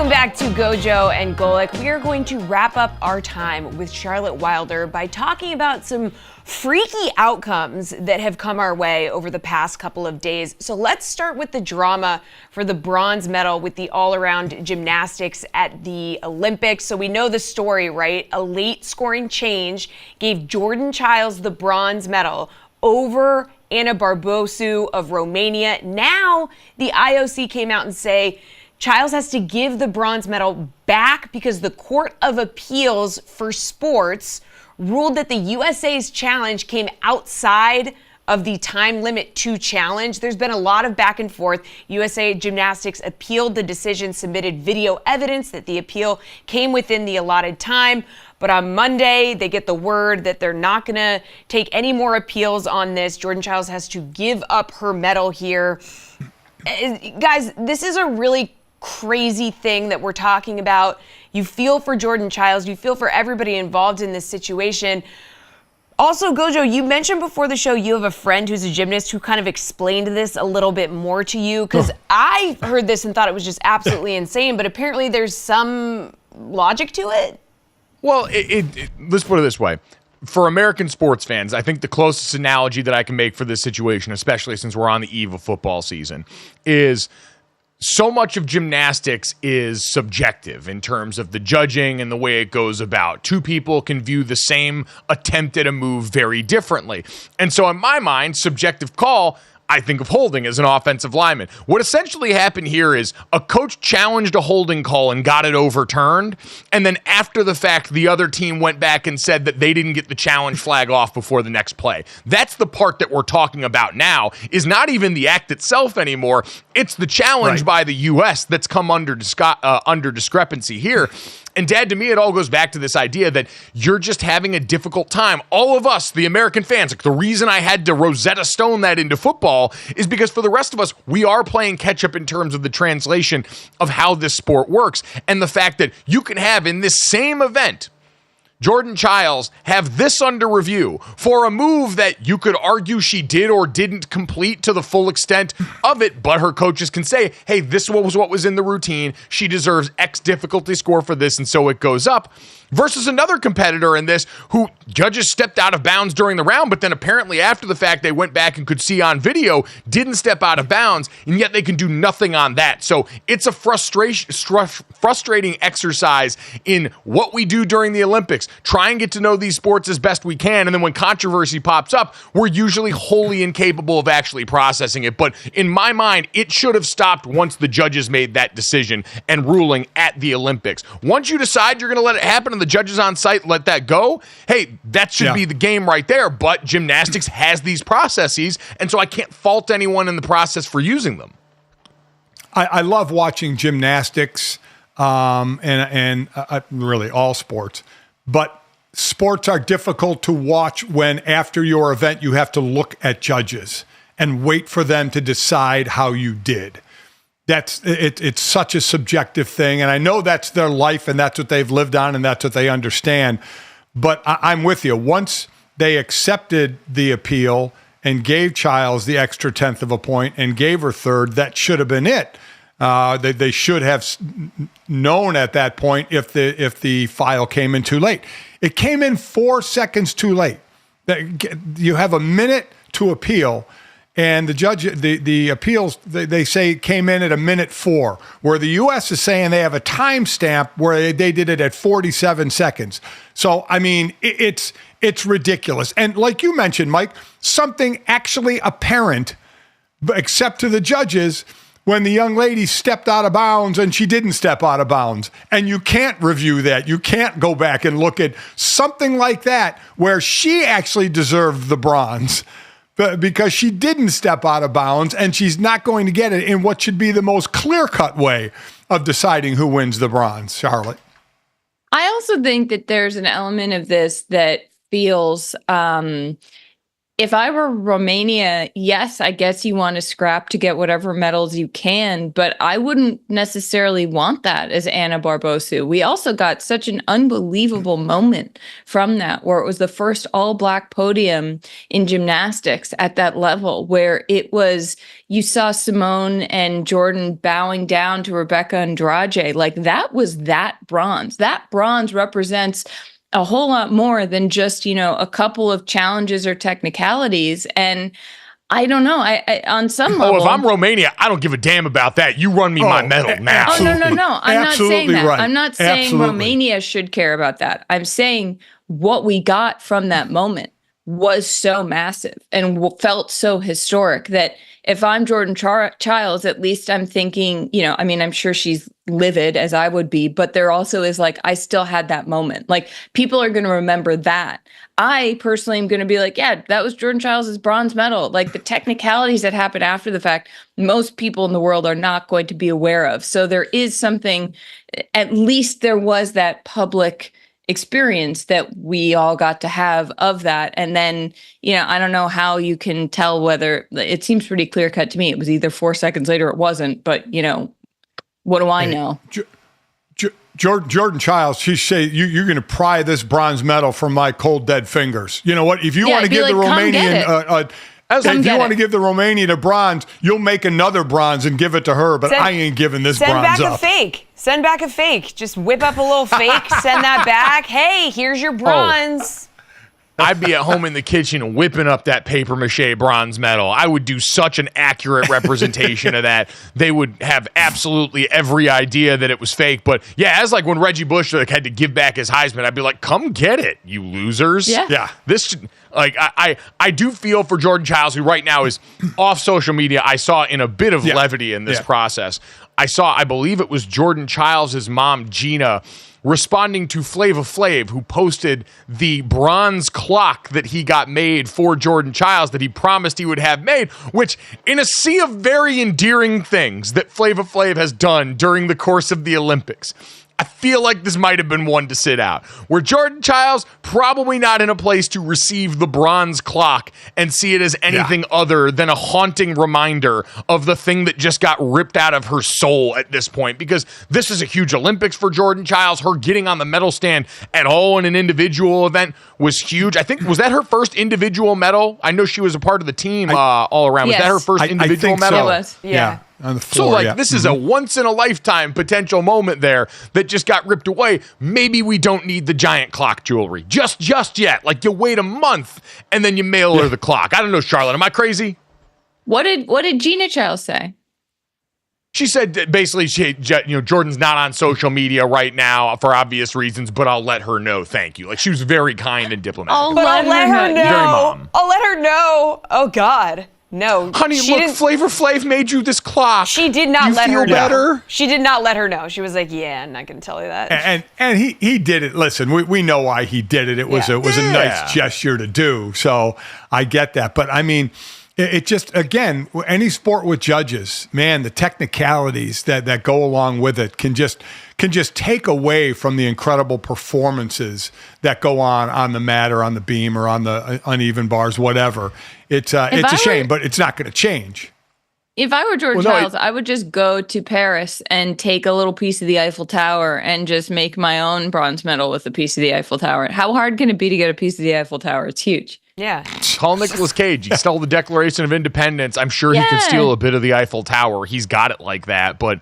Welcome back to Gojo and Golic. We are going to wrap up our time with Charlotte Wilder by talking about some freaky outcomes that have come our way over the past couple of days. So let's start with the drama for the bronze medal with the all-around gymnastics at the Olympics. So we know the story, right? A late scoring change gave Jordan Chiles the bronze medal over Ana Barbosu of Romania. Now the IOC came out and say Chiles has to give the bronze medal back because the Court of Appeals for Sports ruled that the USA's challenge came outside of the time limit to challenge. There's been a lot of back and forth. USA Gymnastics appealed the decision, submitted video evidence that the appeal came within the allotted time. But on Monday, they get the word that they're not going to take any more appeals on this. Jordan Chiles has to give up her medal here. Guys, this is a really crazy thing that we're talking about. You feel for Jordan Chiles. You feel for everybody involved in this situation. Also, Gojo, you mentioned before the show you have a friend who's a gymnast who kind of explained this a little bit more to you, because I heard this and thought it was just absolutely insane, but apparently there's some logic to it. Well, let's put it this way. For American sports fans, I think the closest analogy that I can make for this situation, especially since we're on the eve of football season, is so much of gymnastics is subjective in terms of the judging and the way it goes about. Two people can view the same attempt at a move very differently. And so in my mind, subjective call, I think of holding as an offensive lineman. What essentially happened here is a coach challenged a holding call and got it overturned. And then after the fact, the other team went back and said that they didn't get the challenge flag off before the next play. That's the part that we're talking about now, is not even the act itself anymore. It's the challenge by the U.S. that's come under discrepancy here. And Dad, to me, it all goes back to this idea that you're just having a difficult time. All of us, the American fans, like the reason I had to Rosetta Stone that into football is because for the rest of us, we are playing catch up in terms of the translation of how this sport works. And the fact that you can have in this same event, Jordan Chiles have this under review for a move that you could argue she did or didn't complete to the full extent of it, but her coaches can say, hey, this was what was in the routine. She deserves X difficulty score for this, and so it goes up. Versus another competitor in this who judges stepped out of bounds during the round, but then apparently after the fact they went back and could see on video, didn't step out of bounds, and yet they can do nothing on that. So it's a frustrating exercise in what we do during the Olympics. Try and get to know these sports as best we can, and then when controversy pops up, we're usually wholly incapable of actually processing it. But in my mind, it should have stopped once the judges made that decision and ruling at the Olympics. Once you decide you're going to let it happen and the judges on site let that go, hey, that should be the game right there. But gymnastics has these processes, and so I can't fault anyone in the process for using them. I love watching gymnastics and really all sports, but sports are difficult to watch when after your event you have to look at judges and wait for them to decide how you did. It's such a subjective thing, and I know that's their life and that's what they've lived on and that's what they understand. But I'm with you. Once they accepted the appeal and gave Chiles the extra 10th of a point and gave her third, that should have been it. They should have known at that point if the file came in too late. It came in 4 seconds too late. You have a minute to appeal. And the judge, the appeals, they say came in at 1:04, where the U.S. is saying they have a timestamp where they did it at 47 seconds. So, I mean, it's ridiculous. And like you mentioned, Mike, something actually apparent, except to the judges, when the young lady stepped out of bounds and she didn't step out of bounds. And you can't review that. You can't go back and look at something like that where she actually deserved the bronze, because she didn't step out of bounds and she's not going to get it in what should be the most clear-cut way of deciding who wins the bronze, Charlotte. I also think that there's an element of this that feels if I were Romania, yes, I guess you want to scrap to get whatever medals you can, but I wouldn't necessarily want that as Anna Barbosu. We also got such an unbelievable moment from that, where it was the first all-black podium in gymnastics at that level, where it was, you saw Simone and Jordan bowing down to Rebecca Andrade. Like, that was that bronze. That bronze represents a whole lot more than just, a couple of challenges or technicalities. And I don't know, I on some level. Oh, if I'm Romania, I don't give a damn about that. You run me my medal now. Oh, no. I'm not saying that. Right. I'm not saying Romania should care about that. I'm saying what we got from that moment was so massive and felt so historic that if I'm Jordan Childs, at least I'm thinking, I'm sure she's livid as I would be, but there also is like, I still had that moment. Like, people are going to remember that. I personally am going to be like, yeah, that was Jordan Childs' bronze medal. Like, the technicalities that happened after the fact, most people in the world are not going to be aware of. So there is something, at least there was that public experience that we all got to have of that. And then, I don't know how you can tell whether, it seems pretty clear cut to me. It was either 4 seconds later, it wasn't, but what do I know? Jordan Childs, she say, you're going to pry this bronze medal from my cold dead fingers. You know what? If you want to give the Romanian if you want to give the Romanian a bronze, you'll make another bronze and give it to her, but I ain't giving this bronze up. Send back a fake. Send back a fake. Just whip up a little fake, send that back. Hey, here's your bronze. I'd be at home in the kitchen whipping up that paper mache bronze medal. I would do such an accurate representation of that. They would have absolutely every idea that it was fake. But yeah, as like when Reggie Bush had to give back his Heisman, I'd be like, come get it, you losers. Yeah. This, I do feel for Jordan Childs, who right now is off social media. I saw in a bit of levity in this process. I believe it was Jordan Childs' mom, Gina, responding to Flava Flav, who posted the bronze clock that he got made for Jordan Childs that he promised he would have made, which, in a sea of very endearing things that Flava Flav has done during the course of the Olympics, I feel like this might have been one to sit out. Where Jordan Childs, probably not in a place to receive the bronze clock and see it as anything other than a haunting reminder of the thing that just got ripped out of her soul at this point. Because this is a huge Olympics for Jordan Childs. Her getting on the medal stand at all in an individual event was huge. I think, was that her first individual medal? I know she was a part of the team all around. Was that her first individual medal? It was, yeah. On the floor, this is a once-in-a-lifetime potential moment there that just got ripped away. Maybe we don't need the giant clock jewelry just yet. Like, you wait a month and then you mail her the clock. I don't know, Charlotte. Am I crazy? What did Gina Childs say? She said that basically, Jordan's not on social media right now for obvious reasons, but I'll let her know. Thank you. Like, she was very kind and diplomatic. I'll let her know. Very mom. I'll let her know. Oh, God. No, honey, look, Flavor Flav made you this clock. She did not let her know. Better? She did not let her know. She was like, "Yeah, I'm not going to tell you that." And he did it. Listen, we know why he did it. It was a nice gesture to do. So I get that. But I mean, it just, again, any sport with judges, man, the technicalities that go along with it can just take away from the incredible performances that go on the mat or on the beam or on the uneven bars, whatever. It's a shame, but it's not going to change. If I were Jordan Childs, I would just go to Paris and take a little piece of the Eiffel Tower and just make my own bronze medal with a piece of the Eiffel Tower. How hard can it be to get a piece of the Eiffel Tower? It's huge. Yeah. Call Nicolas Cage. He stole the Declaration of Independence. I'm sure he could steal a bit of the Eiffel Tower. He's got it like that. But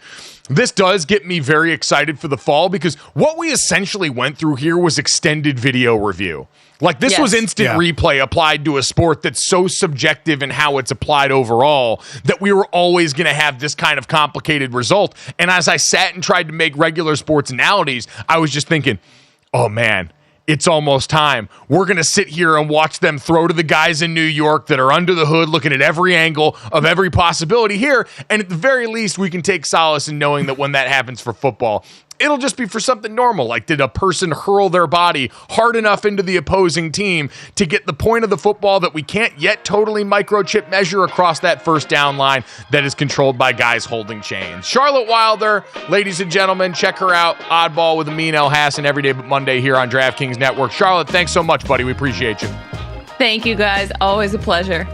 this does get me very excited for the fall, because what we essentially went through here was extended video review. Like, this was instant replay applied to a sport that's so subjective in how it's applied overall that we were always going to have this kind of complicated result. And as I sat and tried to make regular sports analogies, I was just thinking, oh man, it's almost time. We're going to sit here and watch them throw to the guys in New York that are under the hood, looking at every angle of every possibility here. And at the very least, we can take solace in knowing that when that happens for football, it'll just be for something normal. Like, did a person hurl their body hard enough into the opposing team to get the point of the football that we can't yet totally microchip measure across that first down line that is controlled by guys holding chains? Charlotte Wilder, ladies and gentlemen, check her out. Oddball with Amin El Haason every day but Monday here on DraftKings Network. Charlotte, thanks so much, buddy. We appreciate you. Thank you, guys. Always a pleasure.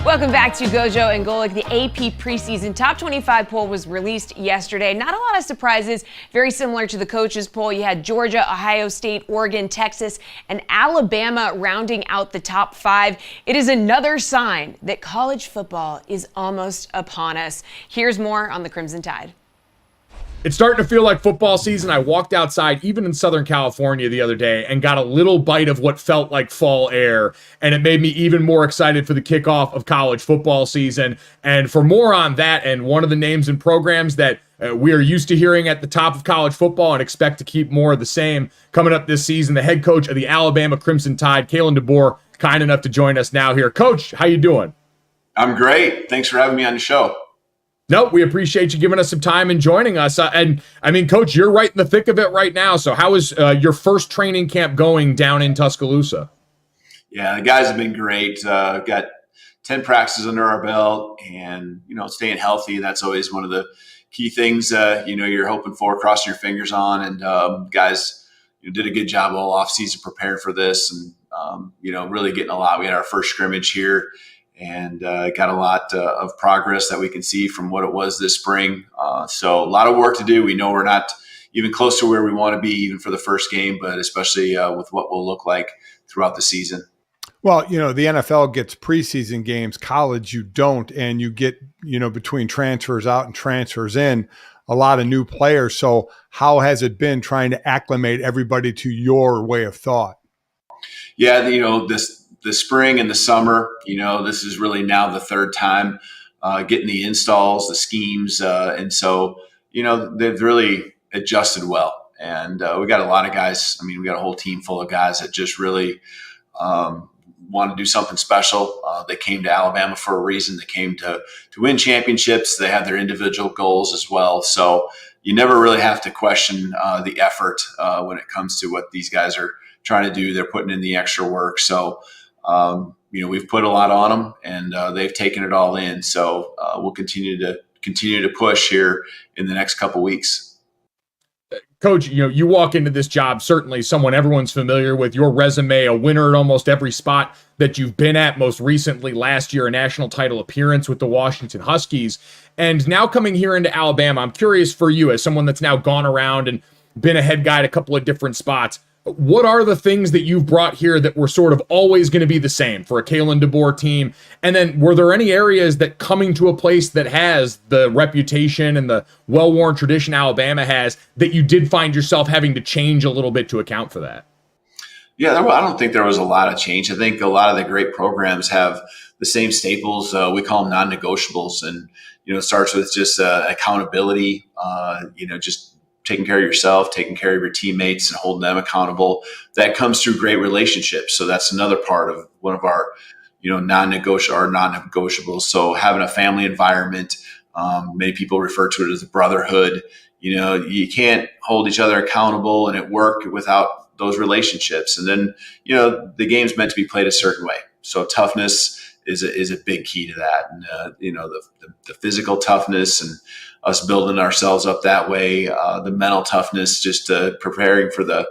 Welcome back to Gojo and Golic. The AP preseason top 25 poll was released yesterday. Not a lot of surprises. Very similar to the coaches poll. You had Georgia, Ohio State, Oregon, Texas, and Alabama rounding out the top 5. It is another sign that college football is almost upon us. Here's more on the Crimson Tide. It's starting to feel like football season. I walked outside, even in Southern California the other day, and got a little bite of what felt like fall air. And it made me even more excited for the kickoff of college football season. And for more on that, and one of the names and programs that we are used to hearing at the top of college football and expect to keep more of the same coming up this season, the head coach of the Alabama Crimson Tide, Kalen Deboer, kind enough to join us now here. Coach, how you doing? I'm great. Thanks for having me on the show. No, we appreciate you giving us some time and joining us. And I mean, Coach, you're right in the thick of it right now. So how is your first training camp going down in Tuscaloosa? Yeah, the guys have been great. Got 10 practices under our belt and, staying healthy. That's always one of the key things, you're hoping for, crossing your fingers on. And guys did a good job all offseason preparing for this and, really getting a lot. We had our first scrimmage here. And got a lot of progress that we can see from what it was this spring. So a lot of work to do. We know we're not even close to where we want to be even for the first game, but especially with what we'll look like throughout the season. Well, the NFL gets preseason games, college you don't, and you get, between transfers out and transfers in, a lot of new players. So how has it been trying to acclimate everybody to your way of thought? Yeah, the spring and the summer, this is really now the third time getting the installs, the schemes. And so, they've really adjusted well. And we got a lot of guys. I mean, we got a whole team full of guys that just really want to do something special. They came to Alabama for a reason. They came to win championships. They have their individual goals as well. So you never really have to question the effort when it comes to what these guys are trying to do. They're putting in the extra work. So, we've put a lot on them, and they've taken it all in. So we'll continue to push here in the next couple weeks. Coach, you walk into this job, certainly someone everyone's familiar with, your resume, a winner at almost every spot that you've been at, most recently last year, a national title appearance with the Washington Huskies. And now coming here into Alabama, I'm curious for you, as someone that's now gone around and been a head guy at a couple of different spots, what are the things that you've brought here that were sort of always going to be the same for a Kalen Deboer team? And then were there any areas that coming to a place that has the reputation and the well-worn tradition Alabama has that you did find yourself having to change a little bit to account for that? Yeah, I don't think there was a lot of change. I think a lot of the great programs have the same staples. We call them non-negotiables. And, it starts with just accountability, just taking care of yourself, taking care of your teammates, and holding them accountable. That comes through great relationships. So that's another part of one of our, non-negotiables. So having a family environment, many people refer to it as a brotherhood. You can't hold each other accountable and at work without those relationships. And then, the game's meant to be played a certain way. So toughness is a big key to that. And, the physical toughness and us building ourselves up that way, the mental toughness, just preparing for the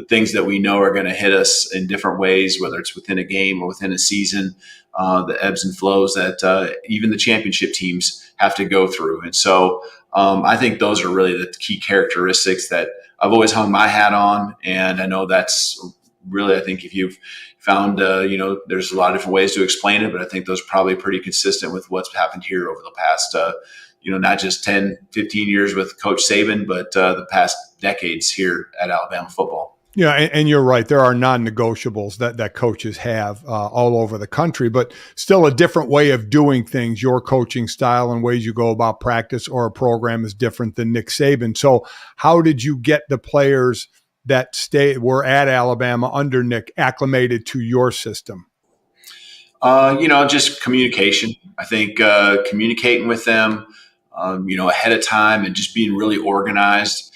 things that we know are going to hit us in different ways, whether it's within a game or within a season, the ebbs and flows that even the championship teams have to go through. And so I think those are really the key characteristics that I've always hung my hat on. And I know that's really, I think if you've found, there's a lot of different ways to explain it, but I think those are probably pretty consistent with what's happened here over the past, not just 10, 15 years with Coach Saban, but the past decades here at Alabama football. Yeah, and you're right. There are non-negotiables that coaches have all over the country, but still a different way of doing things. Your coaching style and ways you go about practice or a program is different than Nick Saban. So how did you get the players that were at Alabama under Nick acclimated to your system? Just communication. I think communicating with them, ahead of time and just being really organized,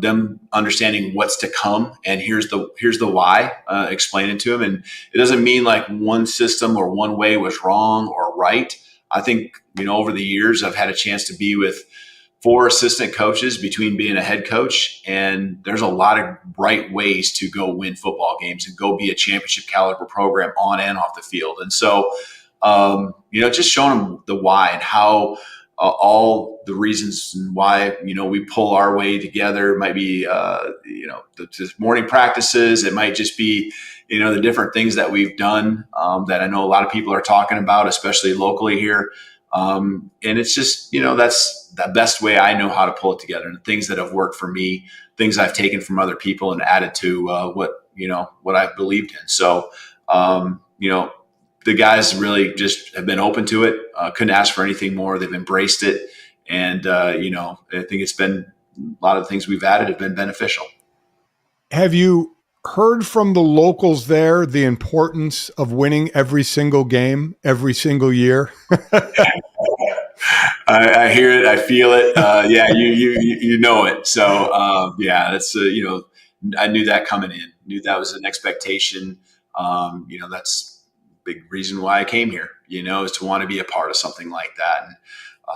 them understanding what's to come and here's the why, explaining to them. And it doesn't mean like one system or one way was wrong or right. I think, over the years, I've had a chance to be with 4 assistant coaches between being a head coach. And there's a lot of right ways to go win football games and go be a championship caliber program on and off the field. And so, just showing them the why and how all the reasons why, we pull our way together. It might be, the morning practices. It might just be, the different things that we've done that I know a lot of people are talking about, especially locally here. And it's just, that's the best way I know how to pull it together, and things that have worked for me, things I've taken from other people and added to what I've believed in. So, the guys really just have been open to it. Couldn't ask for anything more. They've embraced it. And, I think it's been a lot of the things we've added have been beneficial. Have you heard from the locals there the importance of winning every single game, every single year? I hear it. I feel it. You know it. So, that's, I knew that coming in, knew that was an expectation. That's a big reason why I came here, is to want to be a part of something like that.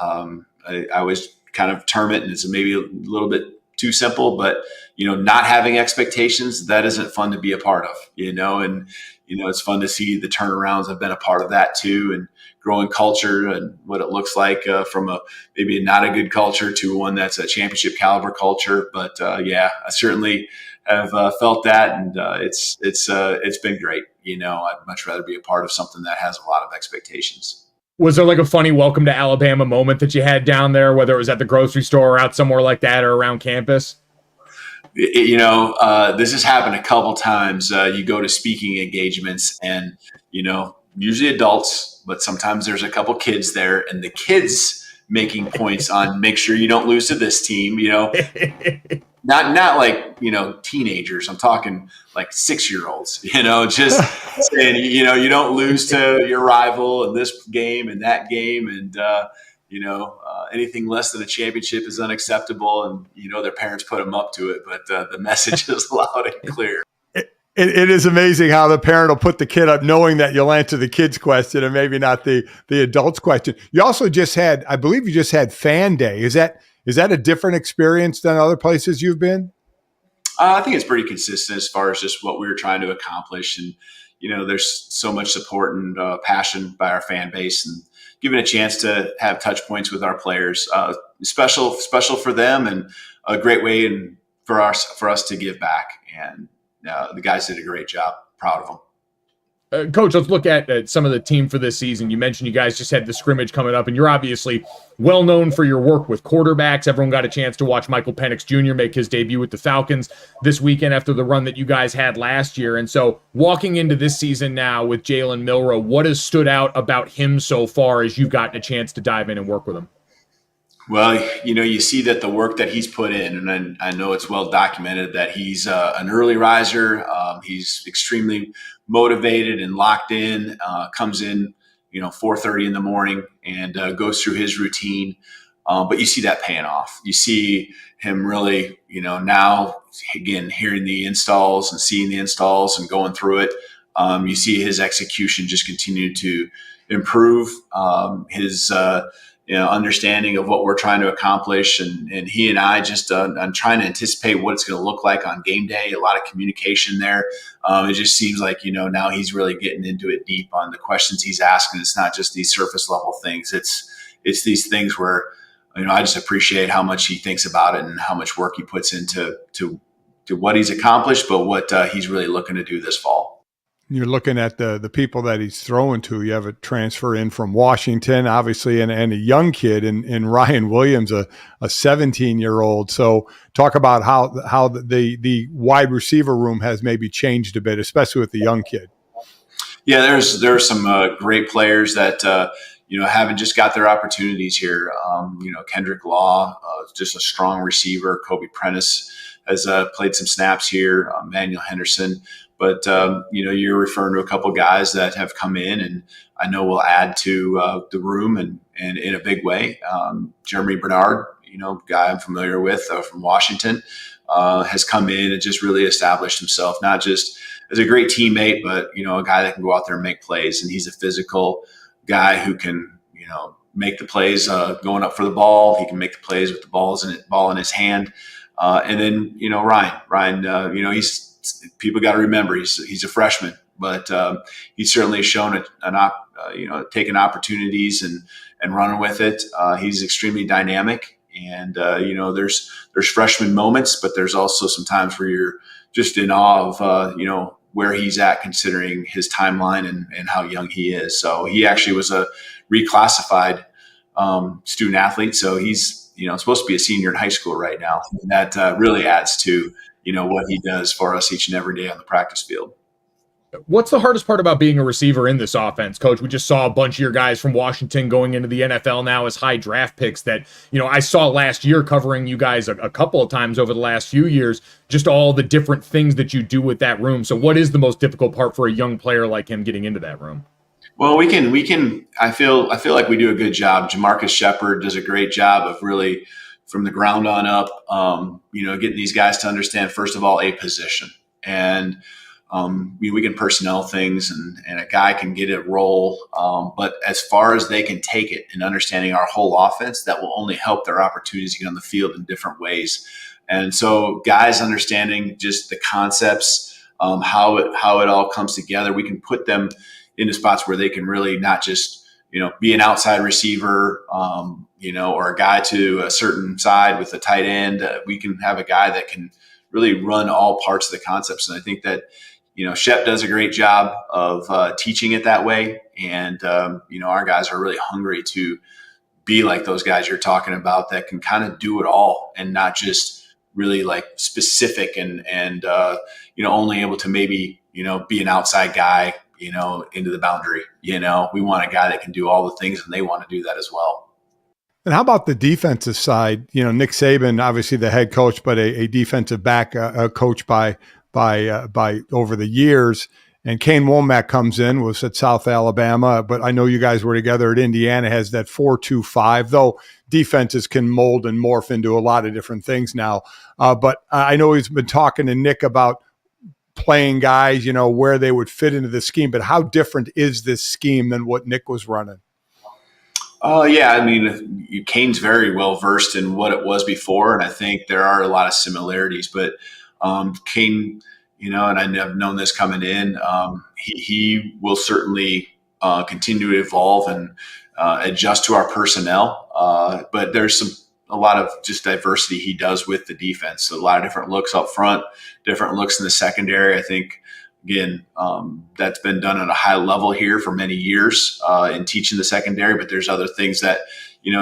And I always kind of term it, and it's maybe a little bit too simple, but, not having expectations, that isn't fun to be a part of, and, it's fun to see the turnarounds. I've been a part of that too, and growing culture and what it looks like from maybe not a good culture to one that's a championship caliber culture. But I certainly have felt that, and it's been great. I'd much rather be a part of something that has a lot of expectations. Was there like a funny welcome to Alabama moment that you had down there, whether it was at the grocery store or out somewhere like that or around campus? This has happened a couple times. You go to speaking engagements and, usually adults, but sometimes there's a couple kids there, and the kids making points on make sure you don't lose to this team, not like, teenagers. I'm talking like 6-year-olds, just saying, you don't lose to your rival in this game and that game. And, anything less than a championship is unacceptable. And, their parents put them up to it, but the message is loud and clear. It is amazing how the parent will put the kid up knowing that you'll answer the kid's question and maybe not the adult's question. You also just had, I believe you just had Fan Day. Is that a different experience than other places you've been? I think it's pretty consistent as far as just what we were trying to accomplish. And, there's so much support and passion by our fan base, and given a chance to have touch points with our players, special for them, and a great way for us to give back. And the guys did a great job. Proud of them. Coach, let's look at some of the team for this season. You mentioned you guys just had the scrimmage coming up, and you're obviously well known for your work with quarterbacks. Everyone got a chance to watch Michael Penix Jr. make his debut with the Falcons this weekend after the run that you guys had last year. And so walking into this season now with Jalen Milroe, what has stood out about him so far as you've gotten a chance to dive in and work with him? Well, you see that the work that he's put in, and I know it's well documented that he's an early riser. He's extremely motivated and locked in, comes in, 4:30 in the morning and goes through his routine. But you see that paying off. You see him really, now, again, hearing the installs and seeing the installs and going through it. You see his execution just continue to improve, his understanding of what we're trying to accomplish. And he and I just, I'm trying to anticipate what it's going to look like on game day. A lot of communication there. It just seems like, now he's really getting into it deep on the questions he's asking. It's not just these surface level things. It's these things where, I just appreciate how much he thinks about it and how much work he puts into what he's accomplished, but what he's really looking to do this fall. You're looking at the people that he's throwing to. You have a transfer in from Washington, obviously, and a young kid in Ryan Williams, a 17-year-old. So talk about how the wide receiver room has maybe changed a bit, especially with the young kid. Yeah, there's some great players that haven't just got their opportunities here. Kendrick Law, just a strong receiver. Kobe Prentice has played some snaps here. Manuel Henderson. But, you're referring to a couple guys that have come in and I know will add to the room and in a big way. Jeremy Bernard, guy I'm familiar with from Washington, has come in and just really established himself, not just as a great teammate, but, a guy that can go out there and make plays. And he's a physical guy who can, make the plays going up for the ball. He can make the plays with the ball in his hand. And then, Ryan, people got to remember he's a freshman, but he's certainly shown taking opportunities and running with it. He's extremely dynamic, and there's freshman moments, but there's also some times where you're just in awe of where he's at considering his timeline and how young he is. So he actually was a reclassified student athlete, so he's supposed to be a senior in high school right now. And that really adds to what he does for us each and every day on the practice field. What's the hardest part about being a receiver in this offense, Coach? We just saw a bunch of your guys from Washington going into the NFL now as high draft picks that, I saw last year covering you guys a couple of times over the last few years, just all the different things that you do with that room. So what is the most difficult part for a young player like him getting into that room? Well, we can, I feel like we do a good job. Jamarcus Shepard does a great job of really from the ground on up, getting these guys to understand, first of all, a position. And we can personnel things and a guy can get a role. But as far as they can take it and understanding our whole offense, that will only help their opportunities to get on the field in different ways. And so guys understanding just the concepts, how it all comes together, we can put them into spots where they can really not just be an outside receiver, or a guy to a certain side with a tight end. We can have a guy that can really run all parts of the concepts. And I think that, Shep does a great job of teaching it that way. And, our guys are really hungry to be like those guys you're talking about that can kind of do it all and not just really like specific and only able to maybe, be an outside guy, into the boundary. We want a guy that can do all the things, and they want to do that as well. And how about the defensive side? Nick Saban, obviously the head coach, but a defensive back coach by over the years. And Kane Womack comes in, was at South Alabama, but I know you guys were together at Indiana, has that 4-2-5, though defenses can mold and morph into a lot of different things now. But I know he's been talking to Nick about playing guys, where they would fit into the scheme. But how different is this scheme than what Nick was running? Oh, yeah. I mean, Kane's very well versed in what it was before, and I think there are a lot of similarities. But Kane, and I've known this coming in, he will certainly continue to evolve and adjust to our personnel. But there's a lot of just diversity he does with the defense. So a lot of different looks up front, different looks in the secondary. I think, again, that's been done at a high level here for many years in teaching the secondary, but there's other things that,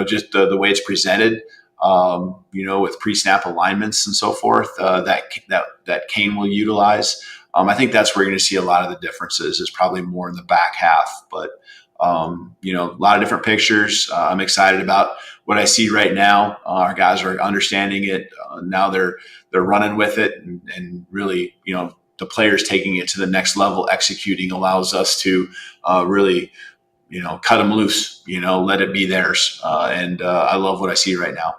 just the way it's presented, with pre-snap alignments and so forth, that Kane will utilize. I think that's where you're going to see a lot of the differences is probably more in the back half, but a lot of different pictures. I'm excited about what I see right now. Our guys are understanding it. Now they're running with it and really, the players taking it to the next level, executing allows us to really, cut them loose, let it be theirs. And I love what I see right now.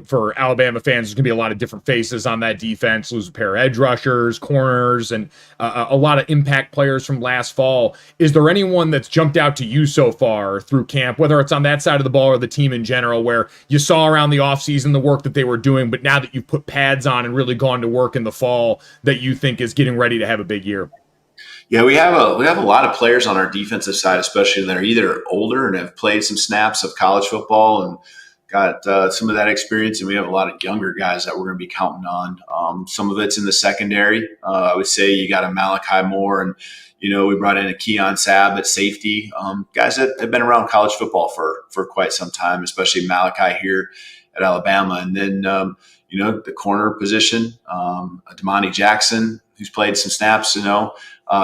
For Alabama fans, there's going to be a lot of different faces on that defense, lose a pair of edge rushers, corners, and a lot of impact players from last fall. Is there anyone that's jumped out to you so far through camp, whether it's on that side of the ball or the team in general, where you saw around the offseason the work that they were doing, but now that you've put pads on and really gone to work in the fall, that you think is getting ready to have a big year? Yeah, we have a lot of players on our defensive side, especially that are either older and have played some snaps of college football and got some of that experience, and we have a lot of younger guys that we're going to be counting on. Some of it's in the secondary. I would say you got a Malachi Moore, and we brought in a Keon Sabb at safety. Guys that have been around college football for quite some time, especially Malachi here at Alabama. And then the corner position, Damani Jackson, who's played some snaps,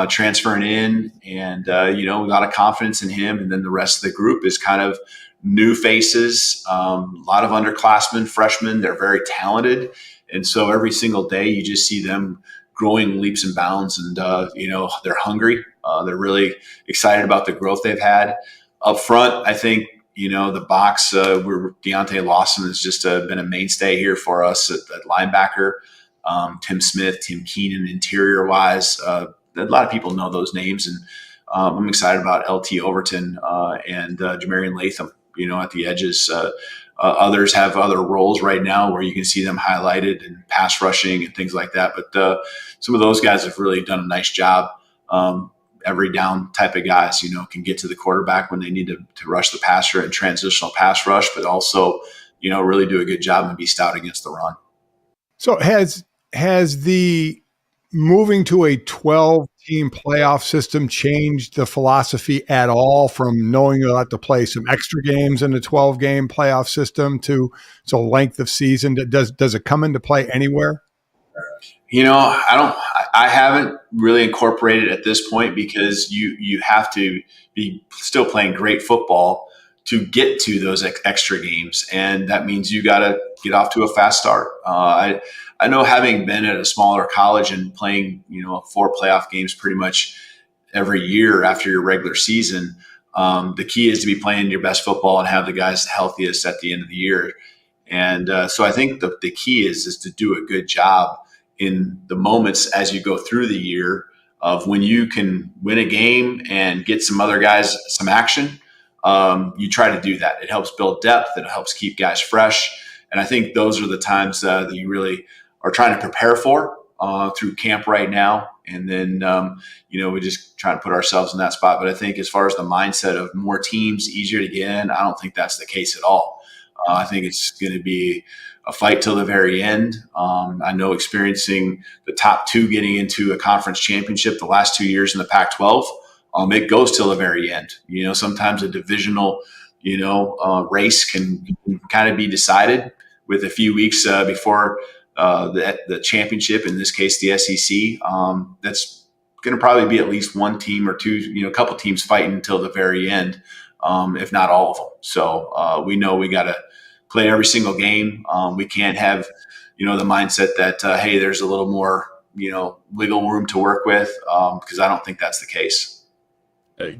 transferring in, and a lot of confidence in him. And then the rest of the group is kind of new faces, a lot of underclassmen, freshmen. They're very talented. And so every single day you just see them growing leaps and bounds, and, they're hungry. They're really excited about the growth they've had. Up front, I think, the box, where Deontay Lawson has just been a mainstay here for us at linebacker. Tim Smith, Tim Keenan, interior-wise. A lot of people know those names, and I'm excited about LT Overton and Jamarian Latham, at the edges. Others have other roles right now where you can see them highlighted and pass rushing and things like that. But some of those guys have really done a nice job. Every down type of guys, can get to the quarterback when they need to rush the passer and transitional pass rush, but also, really do a good job and be stout against the run. So has the moving to a 12-team playoff system changed the philosophy at all, from knowing you'll have to play some extra games in a 12-game playoff system to length of season? Does it come into play anywhere? I haven't really incorporated it at this point, because you have to be still playing great football to get to those extra games. And that means you got to get off to a fast start. I know, having been at a smaller college and playing, 4 playoff games pretty much every year after your regular season, the key is to be playing your best football and have the guys the healthiest at the end of the year. And so I think the key is to do a good job in the moments as you go through the year of when you can win a game and get some other guys some action. You try to do that. It helps build depth. It helps keep guys fresh. And I think those are the times that you really are trying to prepare for through camp right now. And then, we just try to put ourselves in that spot. But I think as far as the mindset of more teams, easier to get in, I don't think that's the case at all. I think it's going to be a fight till the very end. I know experiencing the top 2 getting into a conference championship the last 2 years in the Pac-12, it goes till the very end. Sometimes a divisional, race can kind of be decided with a few weeks before the championship, in this case, the SEC. That's going to probably be at least one team or two, a couple teams fighting until the very end, if not all of them. So we know we got to play every single game. We can't have, the mindset that, hey, there's a little more, wiggle room to work with, because I don't think that's the case.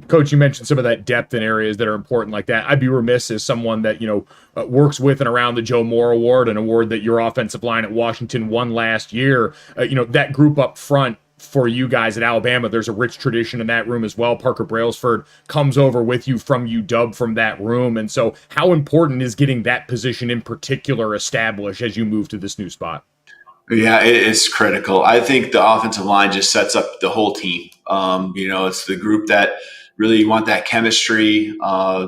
Coach, you mentioned some of that depth in areas that are important like that. I'd be remiss as someone that, works with and around the Joe Moore Award, an award that your offensive line at Washington won last year. That group up front for you guys at Alabama, there's a rich tradition in that room as well. Parker Brailsford comes over with you from UW from that room. And so how important is getting that position in particular established as you move to this new spot? Yeah, it's critical. I think the offensive line just sets up the whole team. It's the group that really you want that chemistry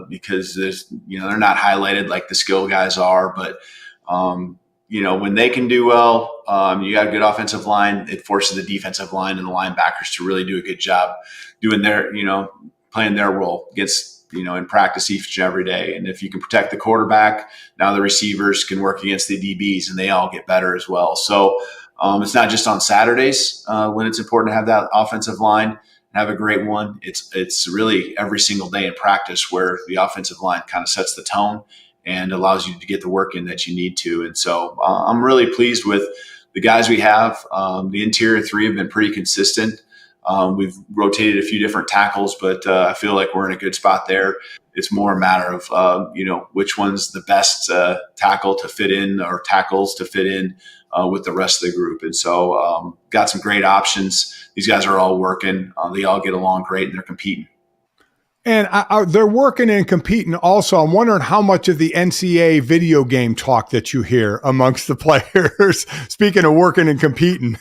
because they're not highlighted like the skill guys are. But, when they can do well, you got a good offensive line. It forces the defensive line and the linebackers to really do a good job doing playing their role against in practice each and every day. And if you can protect the quarterback, now the receivers can work against the DBs and they all get better as well. So it's not just on Saturdays when it's important to have that offensive line and have a great one. It's really every single day in practice where the offensive line kind of sets the tone and allows you to get the work in that you need to. And so I'm really pleased with the guys we have. The interior three have been pretty consistent. We've rotated a few different tackles, but I feel like we're in a good spot there. It's more a matter of, which one's the best tackle to fit in or tackles to fit in with the rest of the group. And so got some great options. These guys are all working. They all get along great and they're competing. And they're working and competing also. I'm wondering how much of the NCAA video game talk that you hear amongst the players, speaking of working and competing.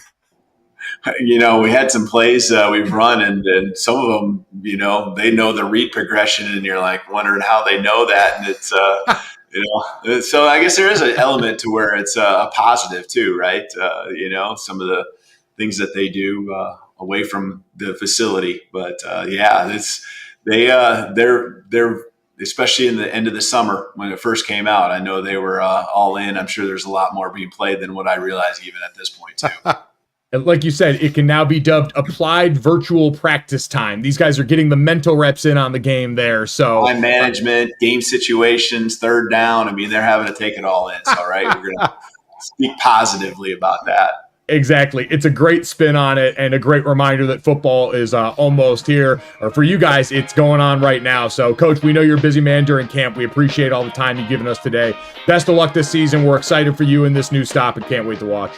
We had some plays we've run and some of them, they know the read progression and you're like wondering how they know that. And it's, so I guess there is an element to where it's a positive too, right? Some of the things that they do away from the facility. But they're especially in the end of the summer when it first came out. I know they were all in. I'm sure there's a lot more being played than what I realize even at this point too. Like you said, it can now be dubbed applied virtual practice time. These guys are getting the mental reps in on the game there. So time management, game situations, third down. I mean, they're having to take it all in. So, right, we're going to speak positively about that. Exactly. It's a great spin on it and a great reminder that football is almost here. Or for you guys, it's going on right now. So, Coach, we know you're a busy man during camp. We appreciate all the time you've given us today. Best of luck this season. We're excited for you in this new stop and can't wait to watch.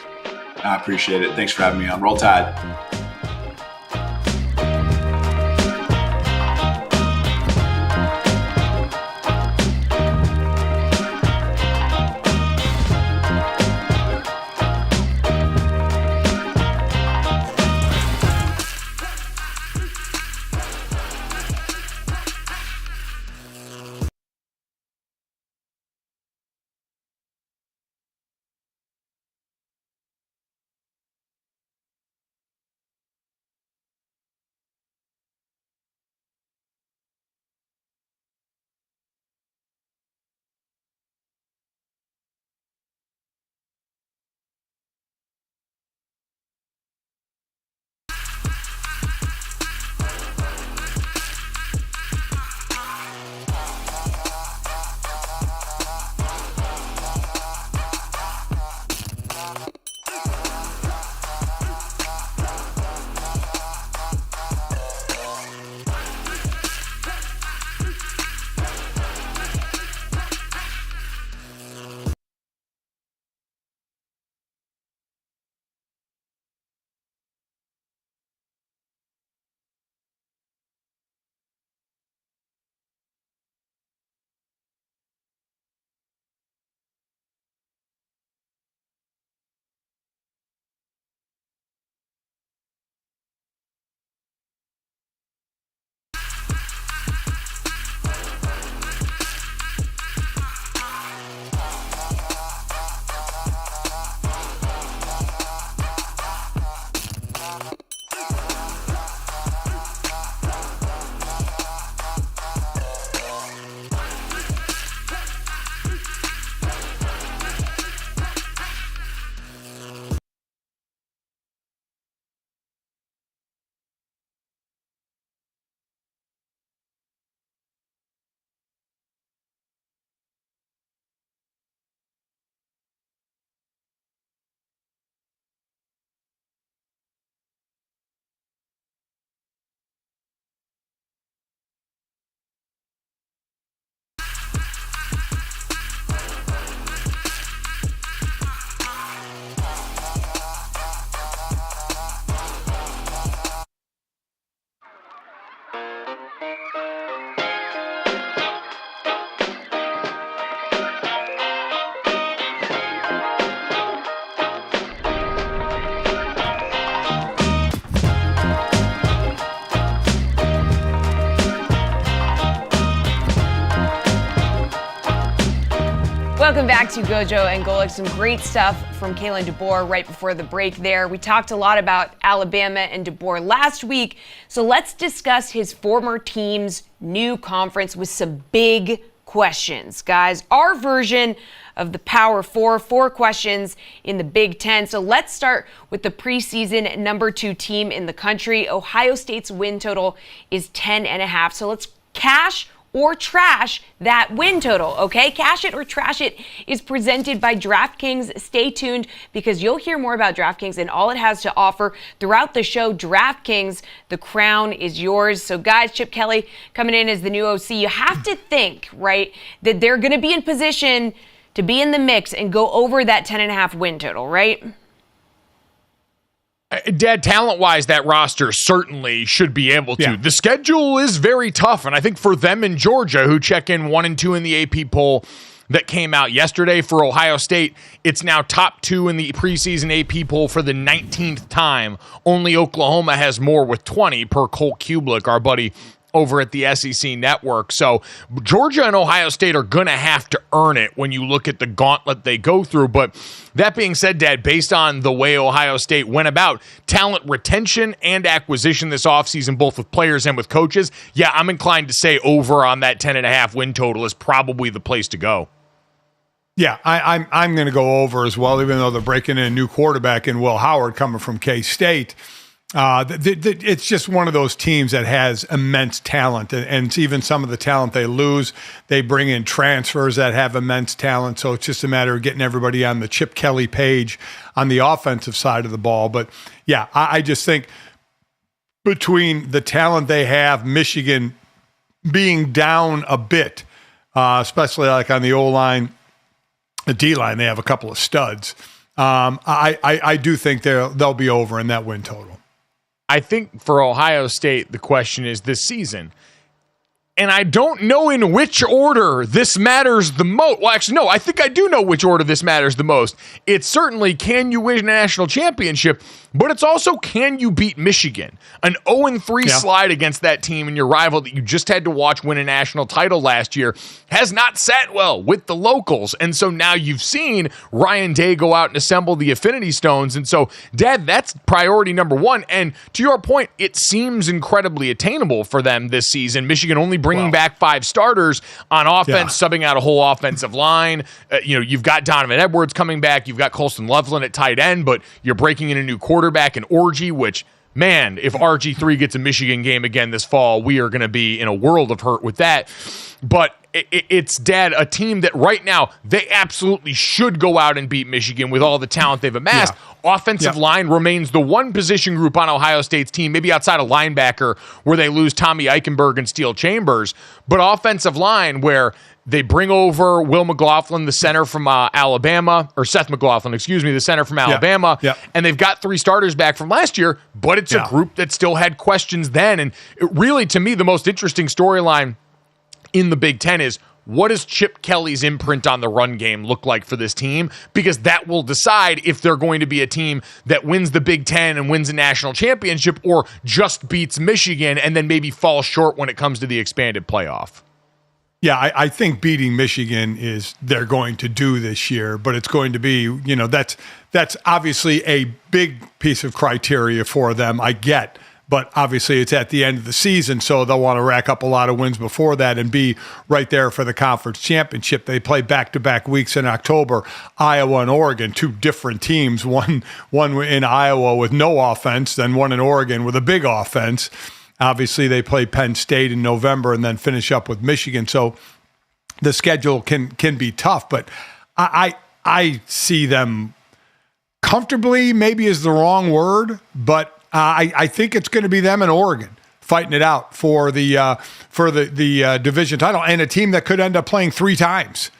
I appreciate it. Thanks for having me on. Roll Tide. Welcome back to Gojo and Golic. Some great stuff from Kalen Deboer right before the break there. We talked a lot about Alabama and Deboer last week, so let's discuss his former team's new conference with some big questions. Guys, our version of the Power Four, 4 questions in the Big Ten. So let's start with the preseason number 2 team in the country. Ohio State's win total is 10.5. So let's cash or trash that win total, okay? Cash it or trash it is presented by DraftKings. Stay tuned because you'll hear more about DraftKings and all it has to offer throughout the show. DraftKings, the crown is yours. So guys, Chip Kelly coming in as the new OC. You have to think, right, that they're going to be in position to be in the mix and go over that 10.5 win total, right? Dad, talent-wise, that roster certainly should be able to. Yeah. The schedule is very tough, and I think for them in Georgia, who check in 1 and 2 in the AP poll that came out yesterday, for Ohio State, it's now top 2 in the preseason AP poll for the 19th time. Only Oklahoma has more with 20 per Colt Kublik, our buddy over at the SEC network. So Georgia and Ohio State are going to have to earn it when you look at the gauntlet they go through. But that being said, Dad, based on the way Ohio State went about talent retention and acquisition this offseason, both with players and with coaches, yeah, I'm inclined to say over on that 10.5 win total is probably the place to go. Yeah, I'm going to go over as well, even though they're breaking in a new quarterback in Will Howard coming from K-State. It's just one of those teams that has immense talent, and even some of the talent they lose, they bring in transfers that have immense talent. So it's just a matter of getting everybody on the Chip Kelly page on the offensive side of the ball. But yeah, I just think between the talent they have, Michigan being down a bit, especially like on the O-line, the D-line, they have a couple of studs. I do think they'll be over in that win total. I think for Ohio State, the question is this season. And I don't know in which order this matters the most. Well, actually, no, I think I do know which order this matters the most. It's certainly, can you win a national championship? But it's also, can you beat Michigan? An 0-3 slide against that team and your rival that you just had to watch win a national title last year has not sat well with the locals. And so now you've seen Ryan Day go out and assemble the Affinity Stones. And so, Dad, that's priority number 1. And to your point, it seems incredibly attainable for them this season. Michigan only bringing back 5 starters on offense, subbing out a whole offensive line. You've got Donovan Edwards coming back. You've got Colston Loveland at tight end, but you're breaking in a new quarterback in Orji, which, man, if RG3 gets a Michigan game again this fall, we are going to be in a world of hurt with that. But it's, Dad, a team that right now, they absolutely should go out and beat Michigan with all the talent they've amassed. Yeah. Offensive line remains the one position group on Ohio State's team, maybe outside of linebacker, where they lose Tommy Eichenberg and Steel Chambers. But offensive line, where they bring over Will McLaughlin, the center from Alabama, or Seth McLaughlin, the center from Alabama, and they've got 3 starters back from last year, but it's a group that still had questions then. And it really, to me, the most interesting storyline in the Big Ten is, what does Chip Kelly's imprint on the run game look like for this team? Because that will decide if they're going to be a team that wins the Big Ten and wins a national championship, or just beats Michigan and then maybe falls short when it comes to the expanded playoff. Yeah, I think beating Michigan is they're going to do this year, but it's going to be, that's obviously a big piece of criteria for them, I get. But obviously it's at the end of the season, so they'll want to rack up a lot of wins before that and be right there for the conference championship. They play back-to-back weeks in October, Iowa and Oregon, 2 different teams, one in Iowa with no offense, then one in Oregon with a big offense. Obviously, they play Penn State in November and then finish up with Michigan. So the schedule can be tough, but I see them comfortably, maybe is the wrong word, but I think it's going to be them and Oregon fighting it out for the division title, and a team that could end up playing 3 times: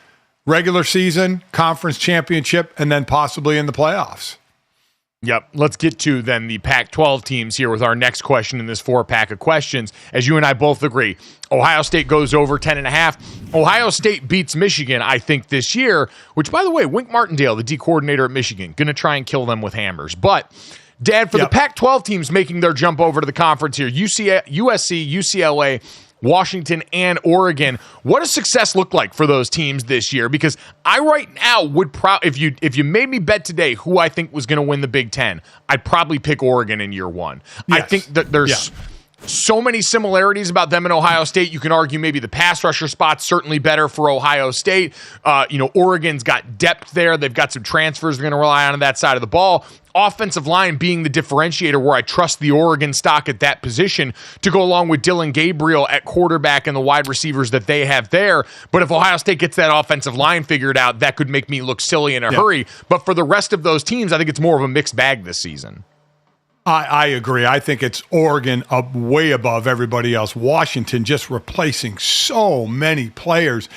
regular season, conference championship, and then possibly in the playoffs. Yep. Let's get to then the Pac-12 teams here with our next question in this 4-pack of questions. As you and I both agree, Ohio State goes over 10.5. Ohio State beats Michigan, I think, this year, which, by the way, Wink Martindale, the D coordinator at Michigan, going to try and kill them with hammers. But, Dad, for the Pac-12 teams making their jump over to the conference here, USC, UCLA, Washington and Oregon. What does success look like for those teams this year? Because I right now would if you made me bet today who I think was going to win the Big Ten, I'd probably pick Oregon in year one. Yes. I think that there's so many similarities about them and Ohio State. You can argue maybe the pass rusher spot's certainly better for Ohio State. Oregon's got depth there. They've got some transfers they're going to rely on that side of the ball. Offensive line being the differentiator where I trust the Oregon stock at that position to go along with Dylan Gabriel at quarterback and the wide receivers that they have there. But if Ohio State gets that offensive line figured out, that could make me look silly in a hurry. But for the rest of those teams, I think it's more of a mixed bag this season. I agree. I think it's Oregon up way above everybody else. Washington just replacing so many players.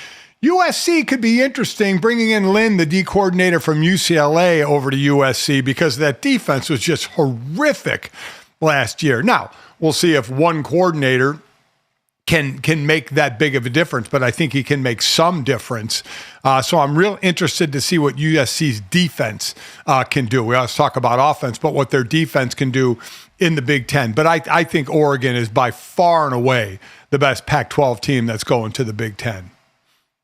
USC could be interesting, bringing in Lynn, the D coordinator from UCLA, over to USC because that defense was just horrific last year. Now, we'll see if one coordinator can make that big of a difference, but I think he can make some difference. So I'm real interested to see what USC's defense can do. We always talk about offense, but what their defense can do in the Big Ten. But I think Oregon is by far and away the best Pac-12 team that's going to the Big Ten.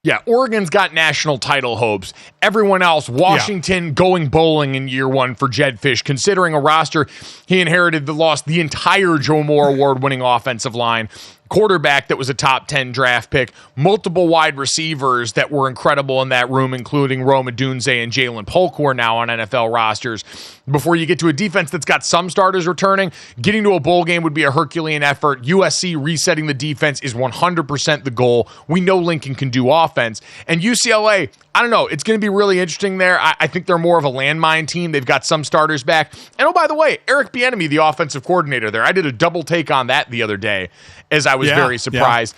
Yeah, Oregon's got national title hopes. Everyone else, Washington going bowling in year one for Jed Fish, considering a roster he inherited that lost the entire Joe Moore Award-winning offensive line, quarterback that was a top 10 draft pick, multiple wide receivers that were incredible in that room, including Rome Odunze and Jalen Polk, who are now on NFL rosters. Before you get to a defense that's got some starters returning, getting to a bowl game would be a Herculean effort. USC resetting the defense is 100% the goal. We know Lincoln can do offense. And UCLA, I don't know, it's going to be really interesting there. I think they're more of a landmine team. They've got some starters back. And oh, by the way, Eric Bieniemy, the offensive coordinator there, I did a double take on that the other day as I was very surprised.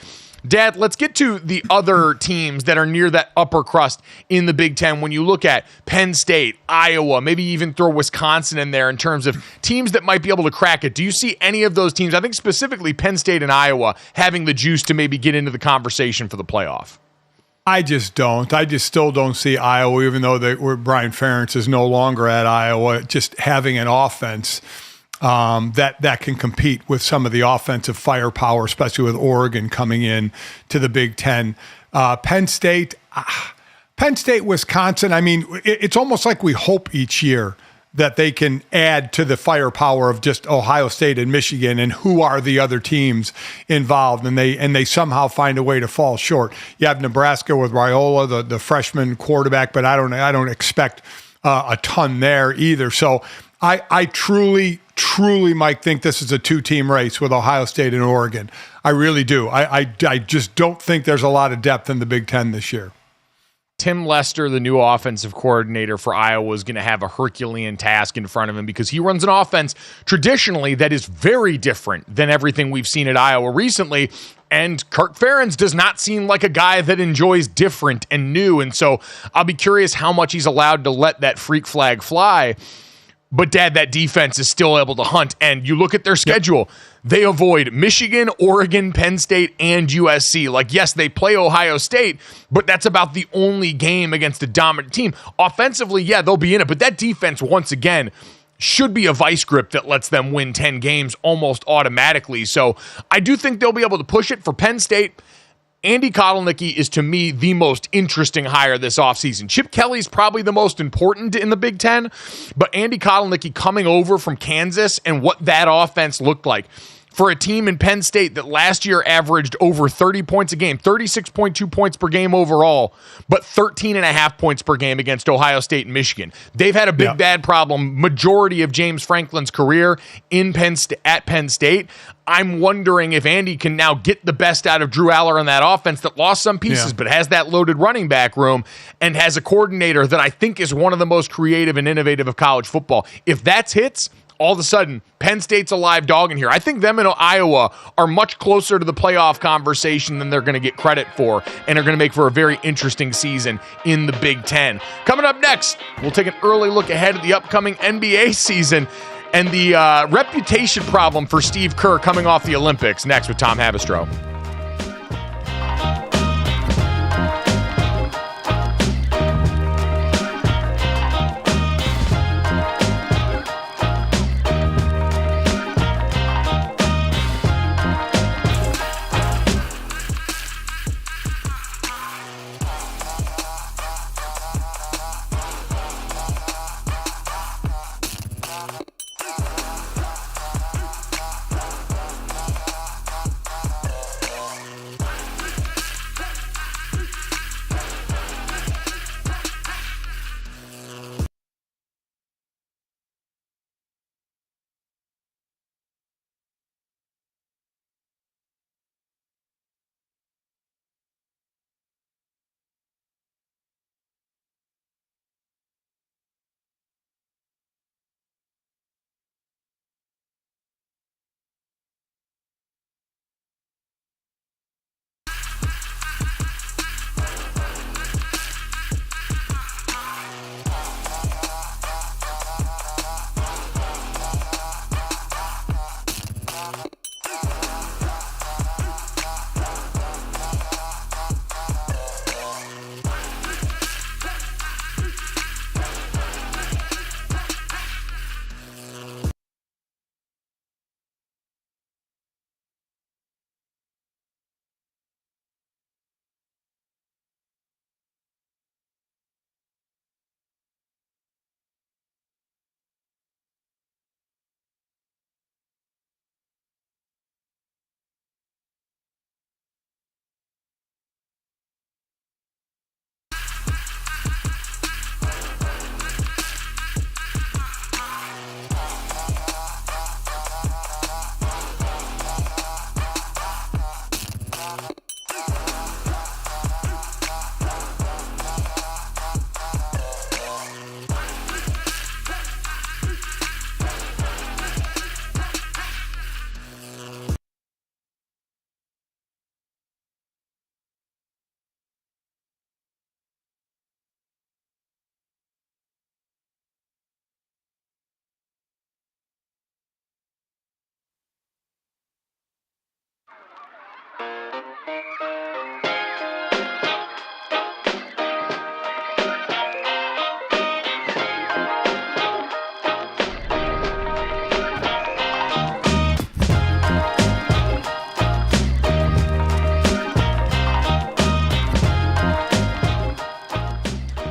Dad, let's get to the other teams that are near that upper crust in the Big Ten. When you look at Penn State, Iowa, maybe even throw Wisconsin in there in terms of teams that might be able to crack it. Do you see any of those teams, I think specifically Penn State and Iowa, having the juice to maybe get into the conversation for the playoff? I just don't. I just still don't see Iowa, even though Brian Ferentz is no longer at Iowa, just having an offense that can compete with some of the offensive firepower, especially with Oregon coming in to the Big Ten. Penn State, Wisconsin, I mean, it's almost like we hope each year that they can add to the firepower of just Ohio State and Michigan and who are the other teams involved, and they somehow find a way to fall short. You have Nebraska with Raiola, the freshman quarterback, but I don't expect a ton there either. So I truly, Mike, think this is a two-team race with Ohio State and Oregon. I really do. I just don't think there's a lot of depth in the Big Ten this year. Tim Lester, the new offensive coordinator for Iowa, is going to have a Herculean task in front of him because he runs an offense traditionally that is very different than everything we've seen at Iowa recently. And Kirk Ferentz does not seem like a guy that enjoys different and new. And so I'll be curious how much he's allowed to let that freak flag fly. But, Dad, that defense is still able to hunt. And you look at their schedule. They avoid Michigan, Oregon, Penn State, and USC. Like, yes, they play Ohio State, but that's about the only game against a dominant team. Offensively, yeah, they'll be in it. But that defense, once again, should be a vice grip that lets them win 10 games almost automatically. So I do think they'll be able to push it. For Penn State, Andy Kotelnicki is, to me, the most interesting hire this offseason. Chip Kelly's probably the most important in the Big Ten, but Andy Kotelnicki coming over from Kansas and what that offense looked like for a team in Penn State that last year averaged over 30 points a game, 36.2 points per game overall, but 13.5 points per game against Ohio State and Michigan. They've had a big bad problem majority of James Franklin's career at Penn State. I'm wondering if Andy can now get the best out of Drew Aller on that offense that lost some pieces, but has that loaded running back room and has a coordinator that I think is one of the most creative and innovative of college football. If that's hits, all of a sudden, Penn State's a live dog in here. I think them and Iowa are much closer to the playoff conversation than they're going to get credit for, and are going to make for a very interesting season in the Big Ten. Coming up next, we'll take an early look ahead at the upcoming NBA season and the reputation problem for Steve Kerr coming off the Olympics. Next with Tom Haberstroh.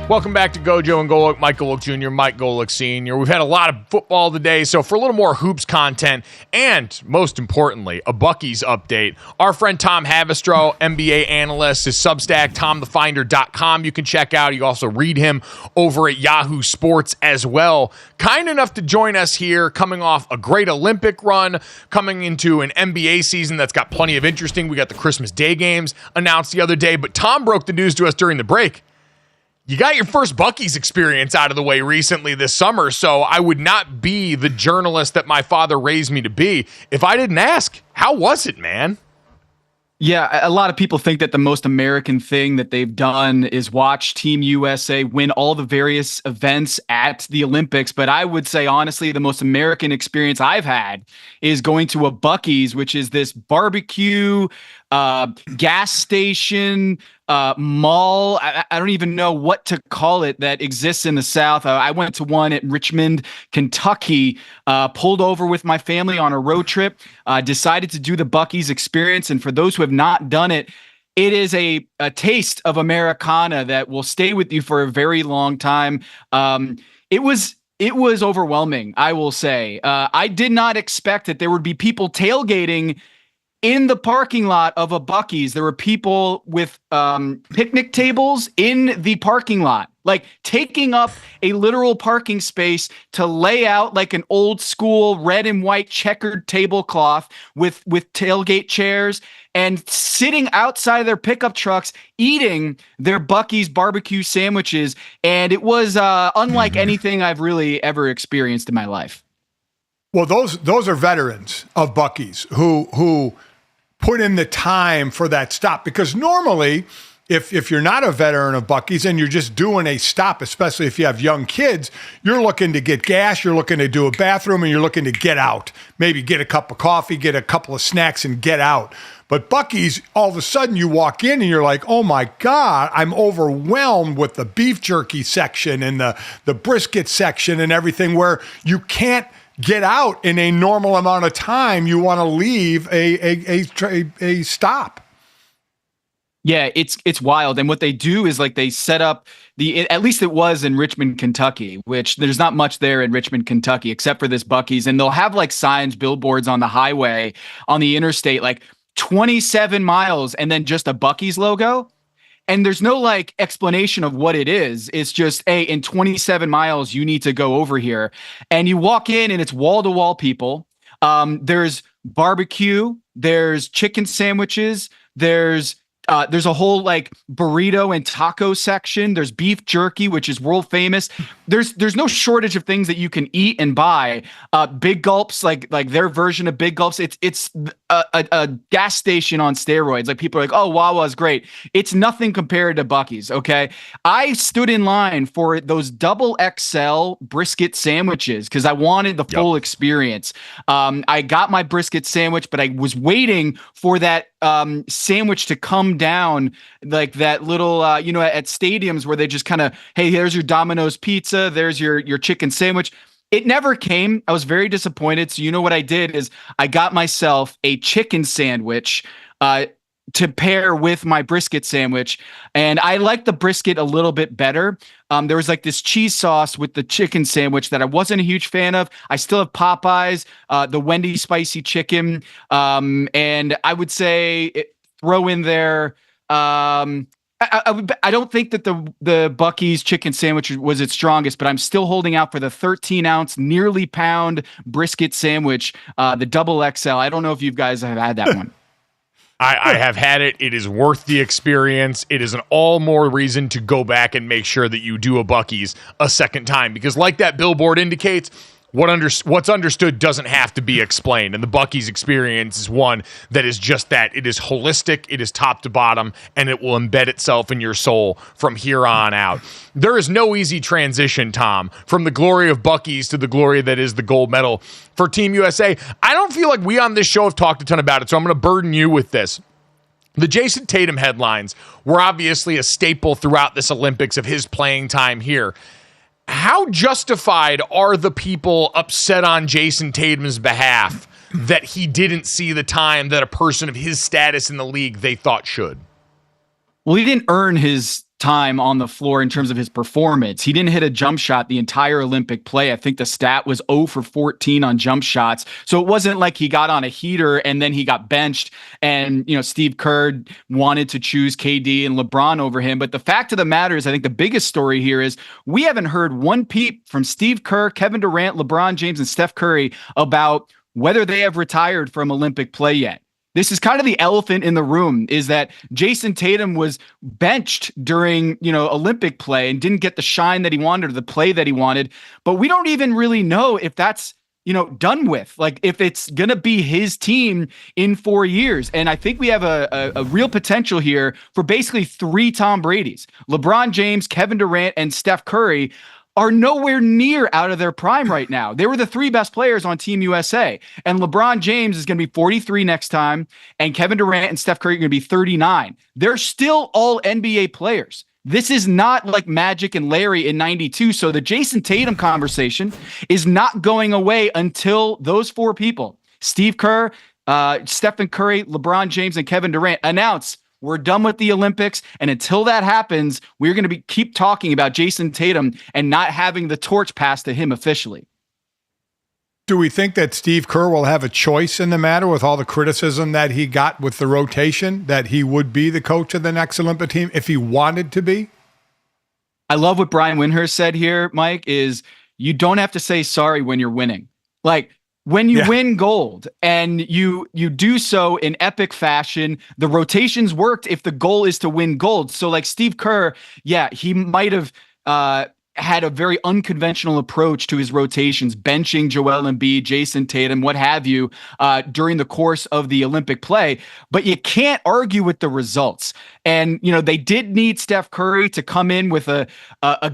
Welcome back to Gojo and Golic. Mike Golic Jr., Mike Golic Sr. We've had a lot of football today, so for a little more hoops content and, most importantly, a Buc-ee's update, our friend Tom Haberstroh, NBA analyst, his Substack, TomTheFinder.com. You can check out. You also read him over at Yahoo Sports as well. Kind enough to join us here, coming off a great Olympic run, coming into an NBA season that's got plenty of interesting. We got the Christmas Day games announced the other day, but Tom broke the news to us during the break. You got your first Buc-ee's experience out of the way recently this summer, so I would not be the journalist that my father raised me to be if I didn't ask. How was it, man? Yeah, a lot of people think that the most American thing that they've done is watch Team USA win all the various events at the Olympics. But I would say, honestly, the most American experience I've had is going to a Buc-ee's, which is this barbecue, gas station, mall. I don't even know what to call it that exists in the South. I went to one at Richmond, Kentucky, pulled over with my family on a road trip, decided to do the Buc-ee's experience. And for those who have not done it, it is a taste of Americana that will stay with you for a very long time. It was overwhelming, I will say. I did not expect that there would be people tailgating in the parking lot of a Buc-ee's. There were people with picnic tables in the parking lot, like taking up a literal parking space to lay out like an old school red and white checkered tablecloth with tailgate chairs and sitting outside of their pickup trucks eating their Buc-ee's barbecue sandwiches. And it was unlike anything I've really ever experienced in my life. Well, those are veterans of Buc-ee's who put in the time for that stop, because normally if you're not a veteran of Buc-ee's and you're just doing a stop, especially if you have young kids, you're looking to get gas, you're looking to do a bathroom, and you're looking to get out, maybe get a cup of coffee, get a couple of snacks and get out. But Buc-ee's, all of a sudden you walk in and you're like, oh my God, I'm overwhelmed with the beef jerky section and the brisket section and everything, where you can't get out in a normal amount of time. You want to leave a stop. Yeah, it's wild. And what they do is like they set up at least it was in Richmond, Kentucky, which there's not much there in Richmond, Kentucky, except for this Buc-ee's. And they'll have like signs, billboards on the highway, on the interstate, like 27 miles, and then just a Buc-ee's logo. And there's no like explanation of what it is. It's just, hey, in 27 miles, you need to go over here. And you walk in and it's wall to wall people. There's barbecue, there's chicken sandwiches, there's a whole like burrito and taco section. There's beef jerky, which is world famous. There's no shortage of things that you can eat and buy. Big Gulps, like their version of Big Gulps. It's a gas station on steroids. Like people are like, oh, Wawa's great. It's nothing compared to Buc-ee's. Okay, I stood in line for those double XL brisket sandwiches because I wanted the full experience. I got my brisket sandwich, but I was waiting for that sandwich to come down, like that little at stadiums where they just kind of, hey, here's your Domino's pizza, there's your chicken sandwich. It never came. I was very disappointed. So you know what I did is I got myself a chicken sandwich to pair with my brisket sandwich, and I like the brisket a little bit better. There was like this cheese sauce with the chicken sandwich that I wasn't a huge fan of. I still have Popeyes, the Wendy's spicy chicken, and I would say throw in there. I don't think that the Buc-ee's chicken sandwich was its strongest, but I'm still holding out for the 13-ounce, nearly pound brisket sandwich, the double XL. I don't know if you guys have had that one. I have had it. It is worth the experience. It is an all more reason to go back and make sure that you do a Buc-ee's a second time, because like that billboard indicates, what's understood doesn't have to be explained. And the Buc-ee's experience is one that is just that. It is holistic, it is top to bottom, and it will embed itself in your soul from here on out. There is no easy transition, Tom, from the glory of Buc-ee's to the glory that is the gold medal for Team USA. I don't feel like we on this show have talked a ton about it, so I'm going to burden you with this. The Jason Tatum headlines were obviously a staple throughout this Olympics of his playing time here. How justified are the people upset on Jason Tatum's behalf that he didn't see the time that a person of his status in the league they thought should? Well, he didn't earn his time on the floor in terms of his performance. He didn't hit a jump shot the entire Olympic play. I think the stat was 0 for 14 on jump shots. So it wasn't like he got on a heater and then he got benched and, Steve Kerr wanted to choose KD and LeBron over him. But the fact of the matter is, I think the biggest story here is we haven't heard one peep from Steve Kerr, Kevin Durant, LeBron James, and Steph Curry about whether they have retired from Olympic play yet. This is kind of the elephant in the room, is that Jason Tatum was benched during, Olympic play and didn't get the shine that he wanted or the play that he wanted. But we don't even really know if that's, done with, like if it's going to be his team in 4 years. And I think we have a real potential here for basically 3 Tom Bradys. LeBron James, Kevin Durant, and Steph Curry are nowhere near out of their prime right now. They were the 3 best players on Team USA. And LeBron James is going to be 43 next time. And Kevin Durant and Steph Curry are going to be 39. They're still all NBA players. This is not like Magic and Larry in 92. So the Jason Tatum conversation is not going away until those 4 people, Steve Kerr, Stephen Curry, LeBron James, and Kevin Durant, announce we're done with the Olympics. And until that happens, we're going to keep talking about Jason Tatum and not having the torch passed to him officially. Do we think that Steve Kerr will have a choice in the matter with all the criticism that he got with the rotation, that he would be the coach of the next Olympic team if he wanted to be? I love what Brian Windhorst said here, Mike, is you don't have to say sorry when you're winning. Like, when you win gold and you do so in epic fashion, the rotations worked if the goal is to win gold. So like Steve Kerr, he might have had a very unconventional approach to his rotations, benching Joel Embiid, Jason Tatum, what have you, during the course of the Olympic play. But you can't argue with the results. And, they did need Steph Curry to come in with a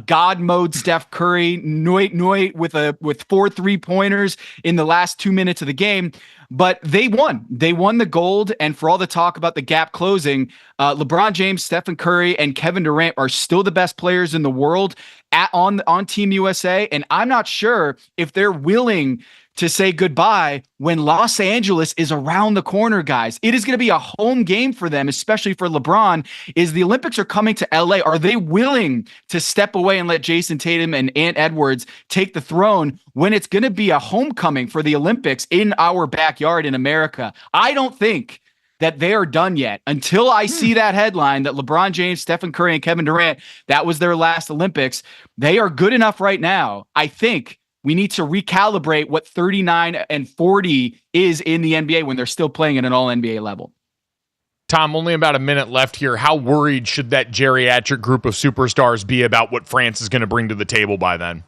God mode Steph Curry, with 4 3-pointers in the last 2 minutes of the game. But they won. They won the gold. And for all the talk about the gap closing, LeBron James, Stephen Curry, and Kevin Durant are still the best players in the world on Team USA. And I'm not sure if they're willing to say goodbye when Los Angeles is around the corner, guys. It is going to be a home game for them, especially for LeBron. Is the Olympics are coming to LA. Are they willing to step away and let Jason Tatum and Ant Edwards take the throne when it's going to be a homecoming for the Olympics in our backyard in America? I don't think that they are done yet until I see that headline that LeBron James, Stephen Curry, and Kevin Durant, that was their last Olympics. They are good enough right now. I think we need to recalibrate what 39 and 40 is in the NBA when they're still playing at an all-NBA level. Tom, only about a minute left here. How worried should that geriatric group of superstars be about what France is going to bring to the table by then?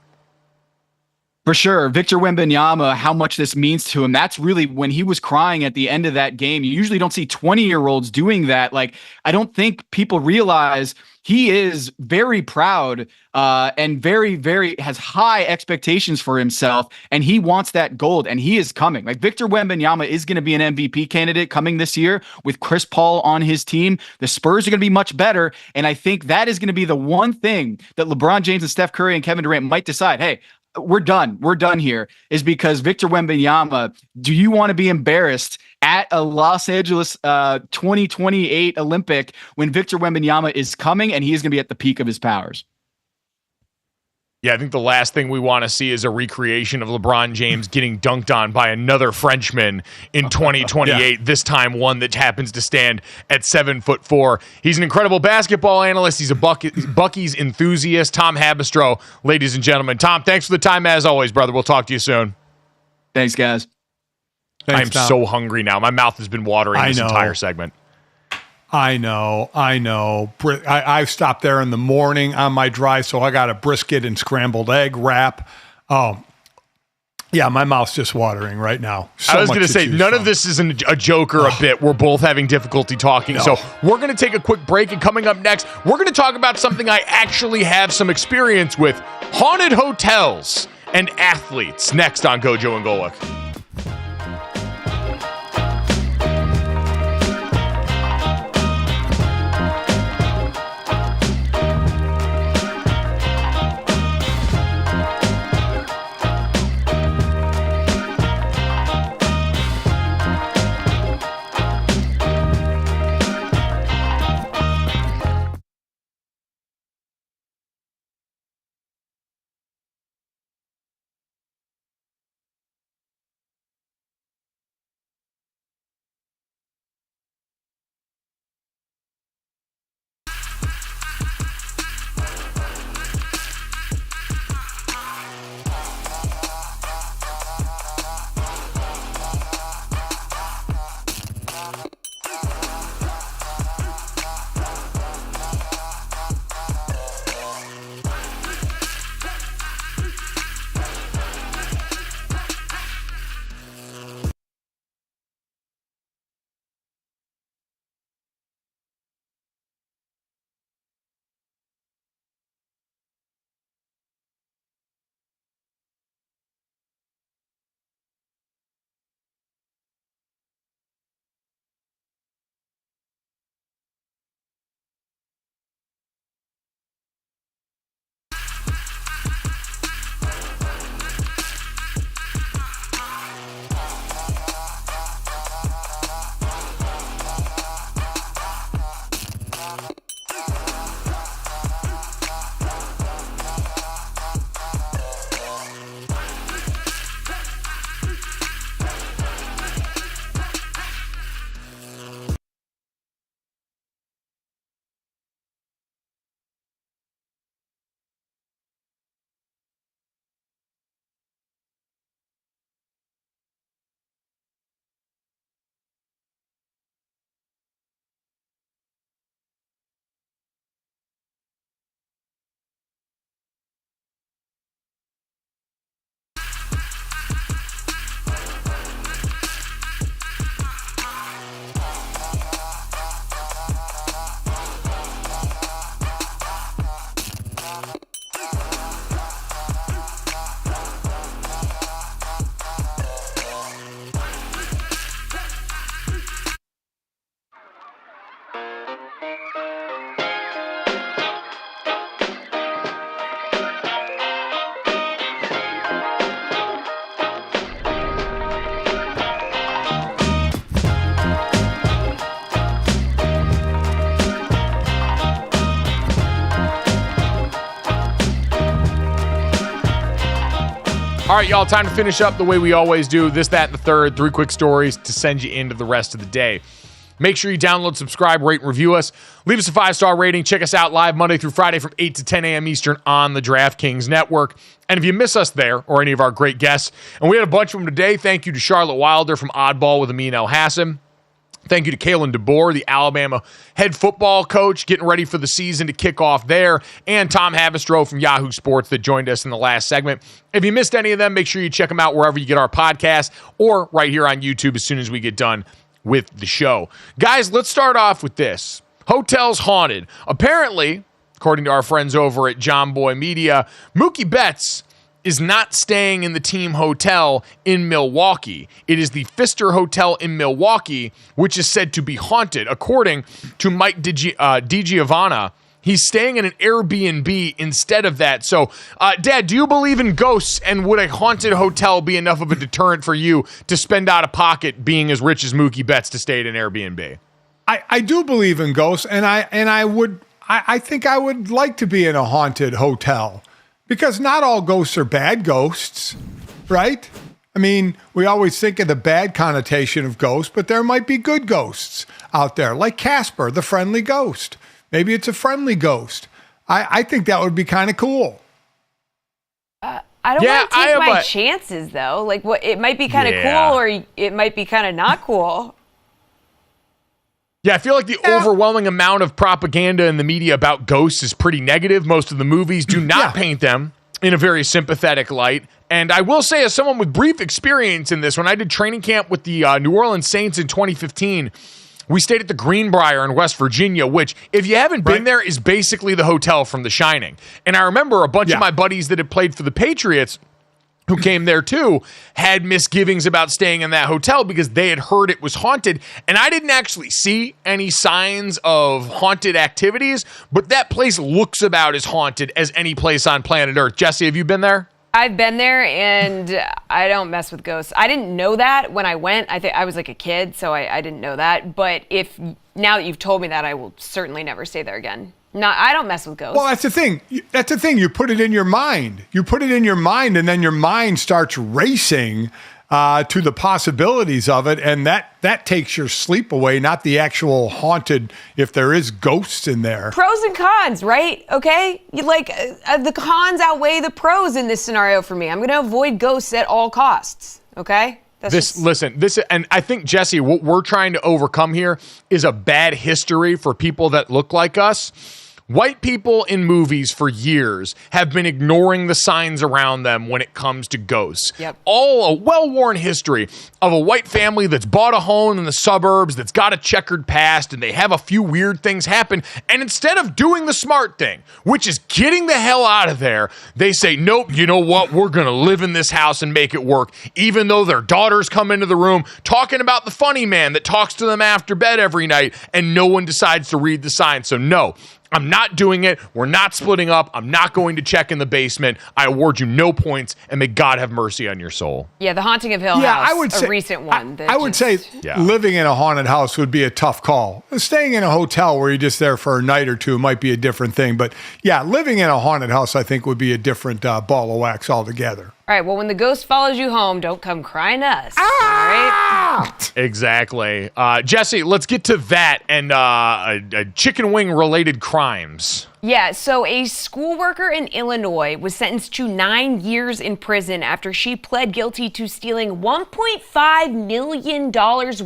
For sure. Victor Wembanyama, how much this means to him. That's really when he was crying at the end of that game. You usually don't see 20-year-olds doing that. Like, I don't think people realize he is very proud and very, very has high expectations for himself, and he wants that gold, and he is coming. Like, Victor Wembanyama is going to be an MVP candidate coming this year with Chris Paul on his team. The Spurs are going to be much better, and I think that is going to be the one thing that LeBron James and Steph Curry and Kevin Durant might decide, hey, we're done here, is because Victor Wembanyama, do you want to be embarrassed at a Los Angeles 2028 Olympic when Victor Wembanyama is coming and he is going to be at the peak of his powers? Yeah, I think the last thing we want to see is a recreation of LeBron James getting dunked on by another Frenchman in 2028, this time one that happens to stand at 7'4". He's an incredible basketball analyst. He's a Buc-ee's enthusiast. Tom Haberstroh, ladies and gentlemen. Tom, thanks for the time as always, brother. We'll talk to you soon. Thanks, guys. I'm so hungry now. My mouth has been watering this entire segment. I know. I've stopped there in the morning on my drive, so I got a brisket and scrambled egg wrap. Oh, yeah, my mouth's just watering right now. I was going to say, none of this is a joke or a bit. We're both having difficulty talking. No. So we're going to take a quick break, and coming up next, we're going to talk about something I actually have some experience with: haunted hotels and athletes. Next on Gojo and Golic. All right, y'all, time to finish up the way we always do. This, that, and the third. 3 quick stories to send you into the rest of the day. Make sure you download, subscribe, rate, and review us. Leave us a 5-star rating. Check us out live Monday through Friday from 8 to 10 a.m. Eastern on the DraftKings Network. And if you miss us there or any of our great guests, and we had a bunch of them today, thank you to Charlotte Wilder from Oddball with Amin El Hassan. Thank you to Kalen Deboer, the Alabama head football coach, getting ready for the season to kick off there, and Tom Haberstroh from Yahoo Sports that joined us in the last segment. If you missed any of them, make sure you check them out wherever you get our podcast or right here on YouTube as soon as we get done with the show. Guys, let's start off with this. Hotels haunted. Apparently, according to our friends over at John Boy Media, Mookie Betts is not staying in the team hotel in Milwaukee. It is the Pfister Hotel in Milwaukee, which is said to be haunted. According to Mike DiGiovanna, he's staying in an Airbnb instead of that. So, Dad, do you believe in ghosts, and would a haunted hotel be enough of a deterrent for you to spend out of pocket being as rich as Mookie Betts to stay at an Airbnb? I do believe in ghosts, and I think I would like to be in a haunted hotel. Because not all ghosts are bad ghosts, right? I mean, we always think of the bad connotation of ghosts, but there might be good ghosts out there, like Casper, the friendly ghost. Maybe it's a friendly ghost. I think that would be kind of cool. I don't want to take my chances, though. Like, what? It might be kind of cool, or it might be kind of not cool. Yeah, I feel like the overwhelming amount of propaganda in the media about ghosts is pretty negative. Most of the movies do not paint them in a very sympathetic light. And I will say, as someone with brief experience in this, when I did training camp with the New Orleans Saints in 2015, we stayed at the Greenbrier in West Virginia, which, if you haven't been there, is basically the hotel from The Shining. And I remember a bunch of my buddies that had played for the Patriots who came there too, had misgivings about staying in that hotel because they had heard it was haunted. And I didn't actually see any signs of haunted activities, but that place looks about as haunted as any place on planet Earth. Jesse, have you been there? I've been there, and I don't mess with ghosts. I didn't know that when I went. I think I was like a kid, so I didn't know that. But now that you've told me that, I will certainly never stay there again. No, I don't mess with ghosts. Well, that's the thing. That's the thing. You put it in your mind. You put it in your mind, and then your mind starts racing to the possibilities of it, and that takes your sleep away, not the actual haunted, if there is ghosts in there. Pros and cons, right? Okay? The cons outweigh the pros in this scenario for me. I'm going to avoid ghosts at all costs, okay? And I think, Jesse, what we're trying to overcome here is a bad history for people that look like us. White people in movies for years have been ignoring the signs around them when it comes to ghosts. Yep. All a well-worn history of a white family that's bought a home in the suburbs, that's got a checkered past, and they have a few weird things happen. And instead of doing the smart thing, which is getting the hell out of there, they say, nope, you know what? We're going to live in this house and make it work. Even though their daughters come into the room talking about the funny man that talks to them after bed every night, and no one decides to read the signs. So no, I'm not doing it. We're not splitting up. I'm not going to check in the basement. I award you no points, and may God have mercy on your soul. Yeah, The Haunting of Hill House, a recent one. I would say living in a haunted house would be a tough call. Staying in a hotel where you're just there for a night or two might be a different thing. But yeah, living in a haunted house, I think, would be a different ball of wax altogether. All right, well, when the ghost follows you home, don't come crying to us. All right? Exactly. Jesse, let's get to that and chicken wing related crimes. Yeah, so a school worker in Illinois was sentenced to 9 years in prison after she pled guilty to stealing $1.5 million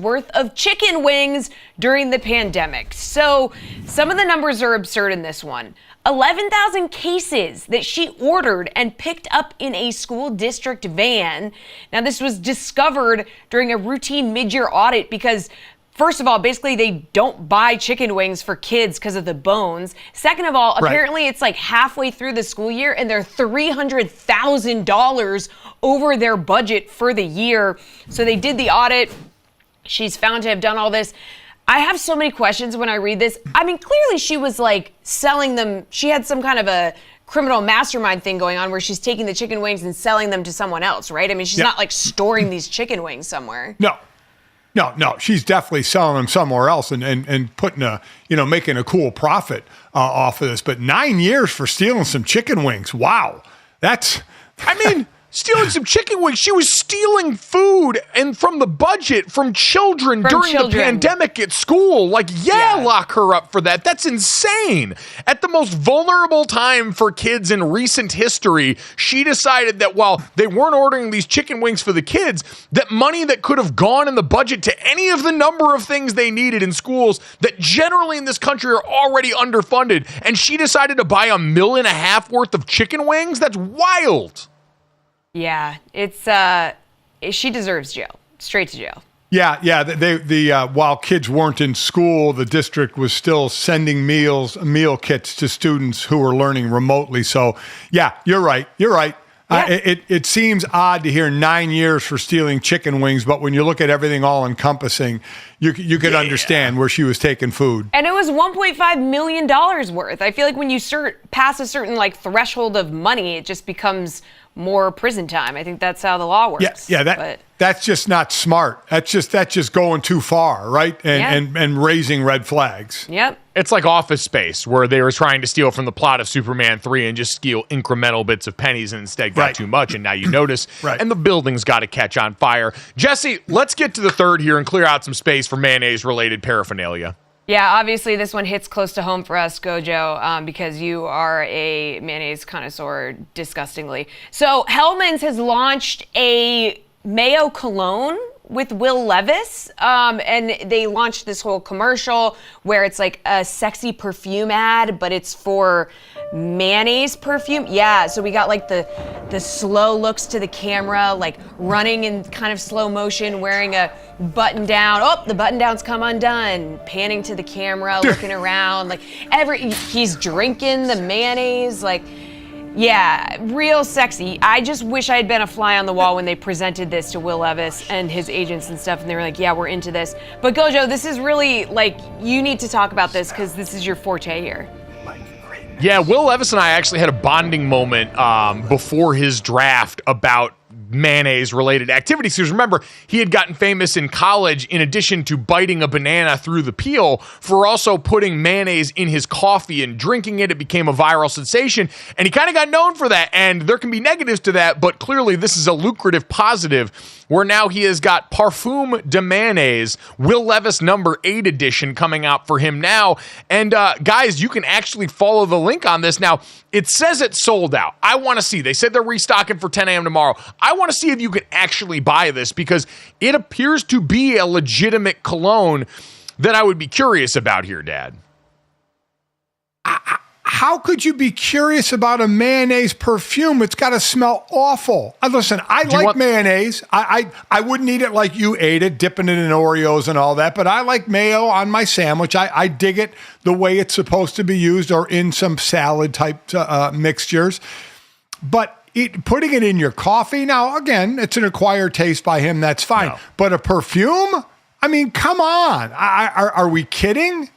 worth of chicken wings during the pandemic. So some of the numbers are absurd in this one. 11,000 cases that she ordered and picked up in a school district van. Now, this was discovered during a routine mid-year audit because, first of all, basically they don't buy chicken wings for kids because of the bones. Second of all, apparently it's like halfway through the school year and they're $300,000 over their budget for the year. So they did the audit. She's found to have done all this. I have so many questions when I read this. I mean, clearly she was like selling them. She had some kind of a criminal mastermind thing going on where she's taking the chicken wings and selling them to someone else, right? I mean, she's not like storing these chicken wings somewhere. No. She's definitely selling them somewhere else and putting making a cool profit off of this. But 9 years for stealing some chicken wings. Wow. Stealing some chicken wings. She was stealing food and from the budget from children during the pandemic at school. Like, lock her up for that. That's insane. At the most vulnerable time for kids in recent history, she decided that while they weren't ordering these chicken wings for the kids, that money that could have gone in the budget to any of the number of things they needed in schools that generally in this country are already underfunded. And she decided to buy $1.5 million worth of chicken wings? That's wild. Yeah, it's she deserves jail, straight to jail. Yeah. While kids weren't in school, the district was still sending meal kits to students who were learning remotely. So, yeah, you're right. Yeah. It seems odd to hear 9 years for stealing chicken wings, but when you look at everything all encompassing, you could understand where she was taking food. And it was $1.5 million worth. I feel like when you pass a certain threshold of money, it just becomes more prison time. I think that's how the law works. That's just not smart. That's just going too far, right? And raising red flags. Yep. It's like Office Space, where they were trying to steal from the plot of Superman 3 and just steal incremental bits of pennies and instead got too much, and now you notice, and the building's got to catch on fire. Jesse, let's get to the third here and clear out some space for mayonnaise-related paraphernalia. Yeah, obviously this one hits close to home for us, Gojo, because you are a mayonnaise connoisseur, disgustingly. So Hellmann's has launched a mayo cologne with Will Levis, and they launched this whole commercial where it's like a sexy perfume ad, but it's for mayonnaise perfume. Yeah, so we got like the slow looks to the camera, like running in kind of slow motion, wearing a button down. Oh, the button down's come undone. Panning to the camera, looking around, like he's drinking the mayonnaise, like. Yeah, real sexy. I just wish I had been a fly on the wall when they presented this to Will Levis and his agents and stuff, and they were like, yeah, we're into this. But Gojo, this is really, you need to talk about this because this is your forte here. Yeah, Will Levis and I actually had a bonding moment before his draft about mayonnaise-related activities. Because remember, he had gotten famous in college, in addition to biting a banana through the peel, for also putting mayonnaise in his coffee and drinking it. It became a viral sensation, and he kind of got known for that. And there can be negatives to that, but clearly this is a lucrative positive, where now he has got Parfum de Mayonnaise, Will Levis number 8 edition coming out for him now. And guys, you can actually follow the link on this. Now, it says it's sold out. I want to see. They said they're restocking for 10 a.m. tomorrow. I want to see if you can actually buy this because it appears to be a legitimate cologne that I would be curious about here, Dad. How could you be curious about a mayonnaise perfume? It's got to smell awful. Listen, I like mayonnaise. I wouldn't eat it like you ate it, dipping it in Oreos and all that, but I like mayo on my sandwich. I dig it the way it's supposed to be used or in some salad type mixtures. But putting it in your coffee, now, again, it's an acquired taste by him. That's fine. No. But a perfume? I mean, come on. Are we kidding?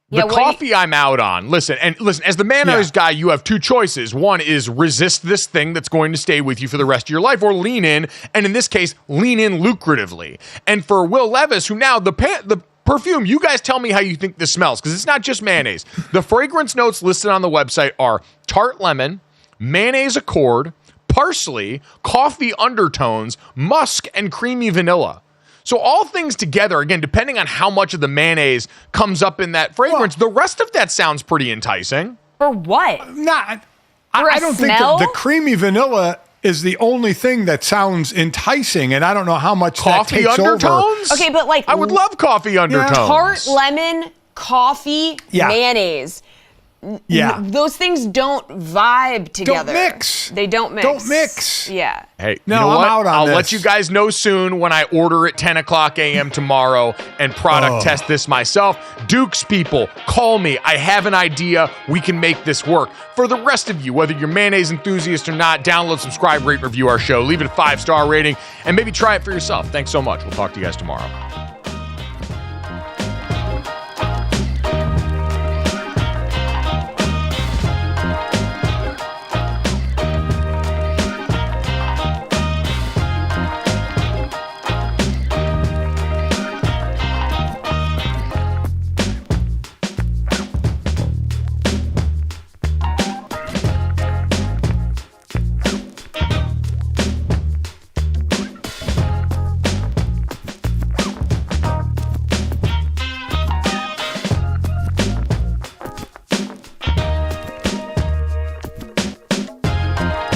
The coffee I'm out on. Listen, as the mayonnaise guy, you have two choices. One is resist this thing that's going to stay with you for the rest of your life, or lean in, and in this case, lean in lucratively. And for Will Levis, who now, the perfume, you guys tell me how you think this smells, because it's not just mayonnaise. The fragrance notes listed on the website are tart lemon, mayonnaise accord, parsley, coffee undertones, musk, and creamy vanilla. So all things together, again, depending on how much of the mayonnaise comes up in that fragrance, the rest of that sounds pretty enticing. For what? I don't think the creamy vanilla is the only thing that sounds enticing, and I don't know how much coffee that takes undertones? Okay, but I would love coffee undertones. Tart, lemon, coffee, mayonnaise. Yeah. Those things don't vibe together. Don't mix. They don't mix. Don't mix. Yeah. Hey, no, you know I'm what? out on I'll this. let you guys know soon when I order at 10 o'clock a.m. tomorrow and product test this myself. Dukes people, call me. I have an idea. We can make this work. For the rest of you, whether you're mayonnaise enthusiast or not, download, subscribe, rate, review our show. Leave it a 5-star rating and maybe try it for yourself. Thanks so much. We'll talk to you guys tomorrow.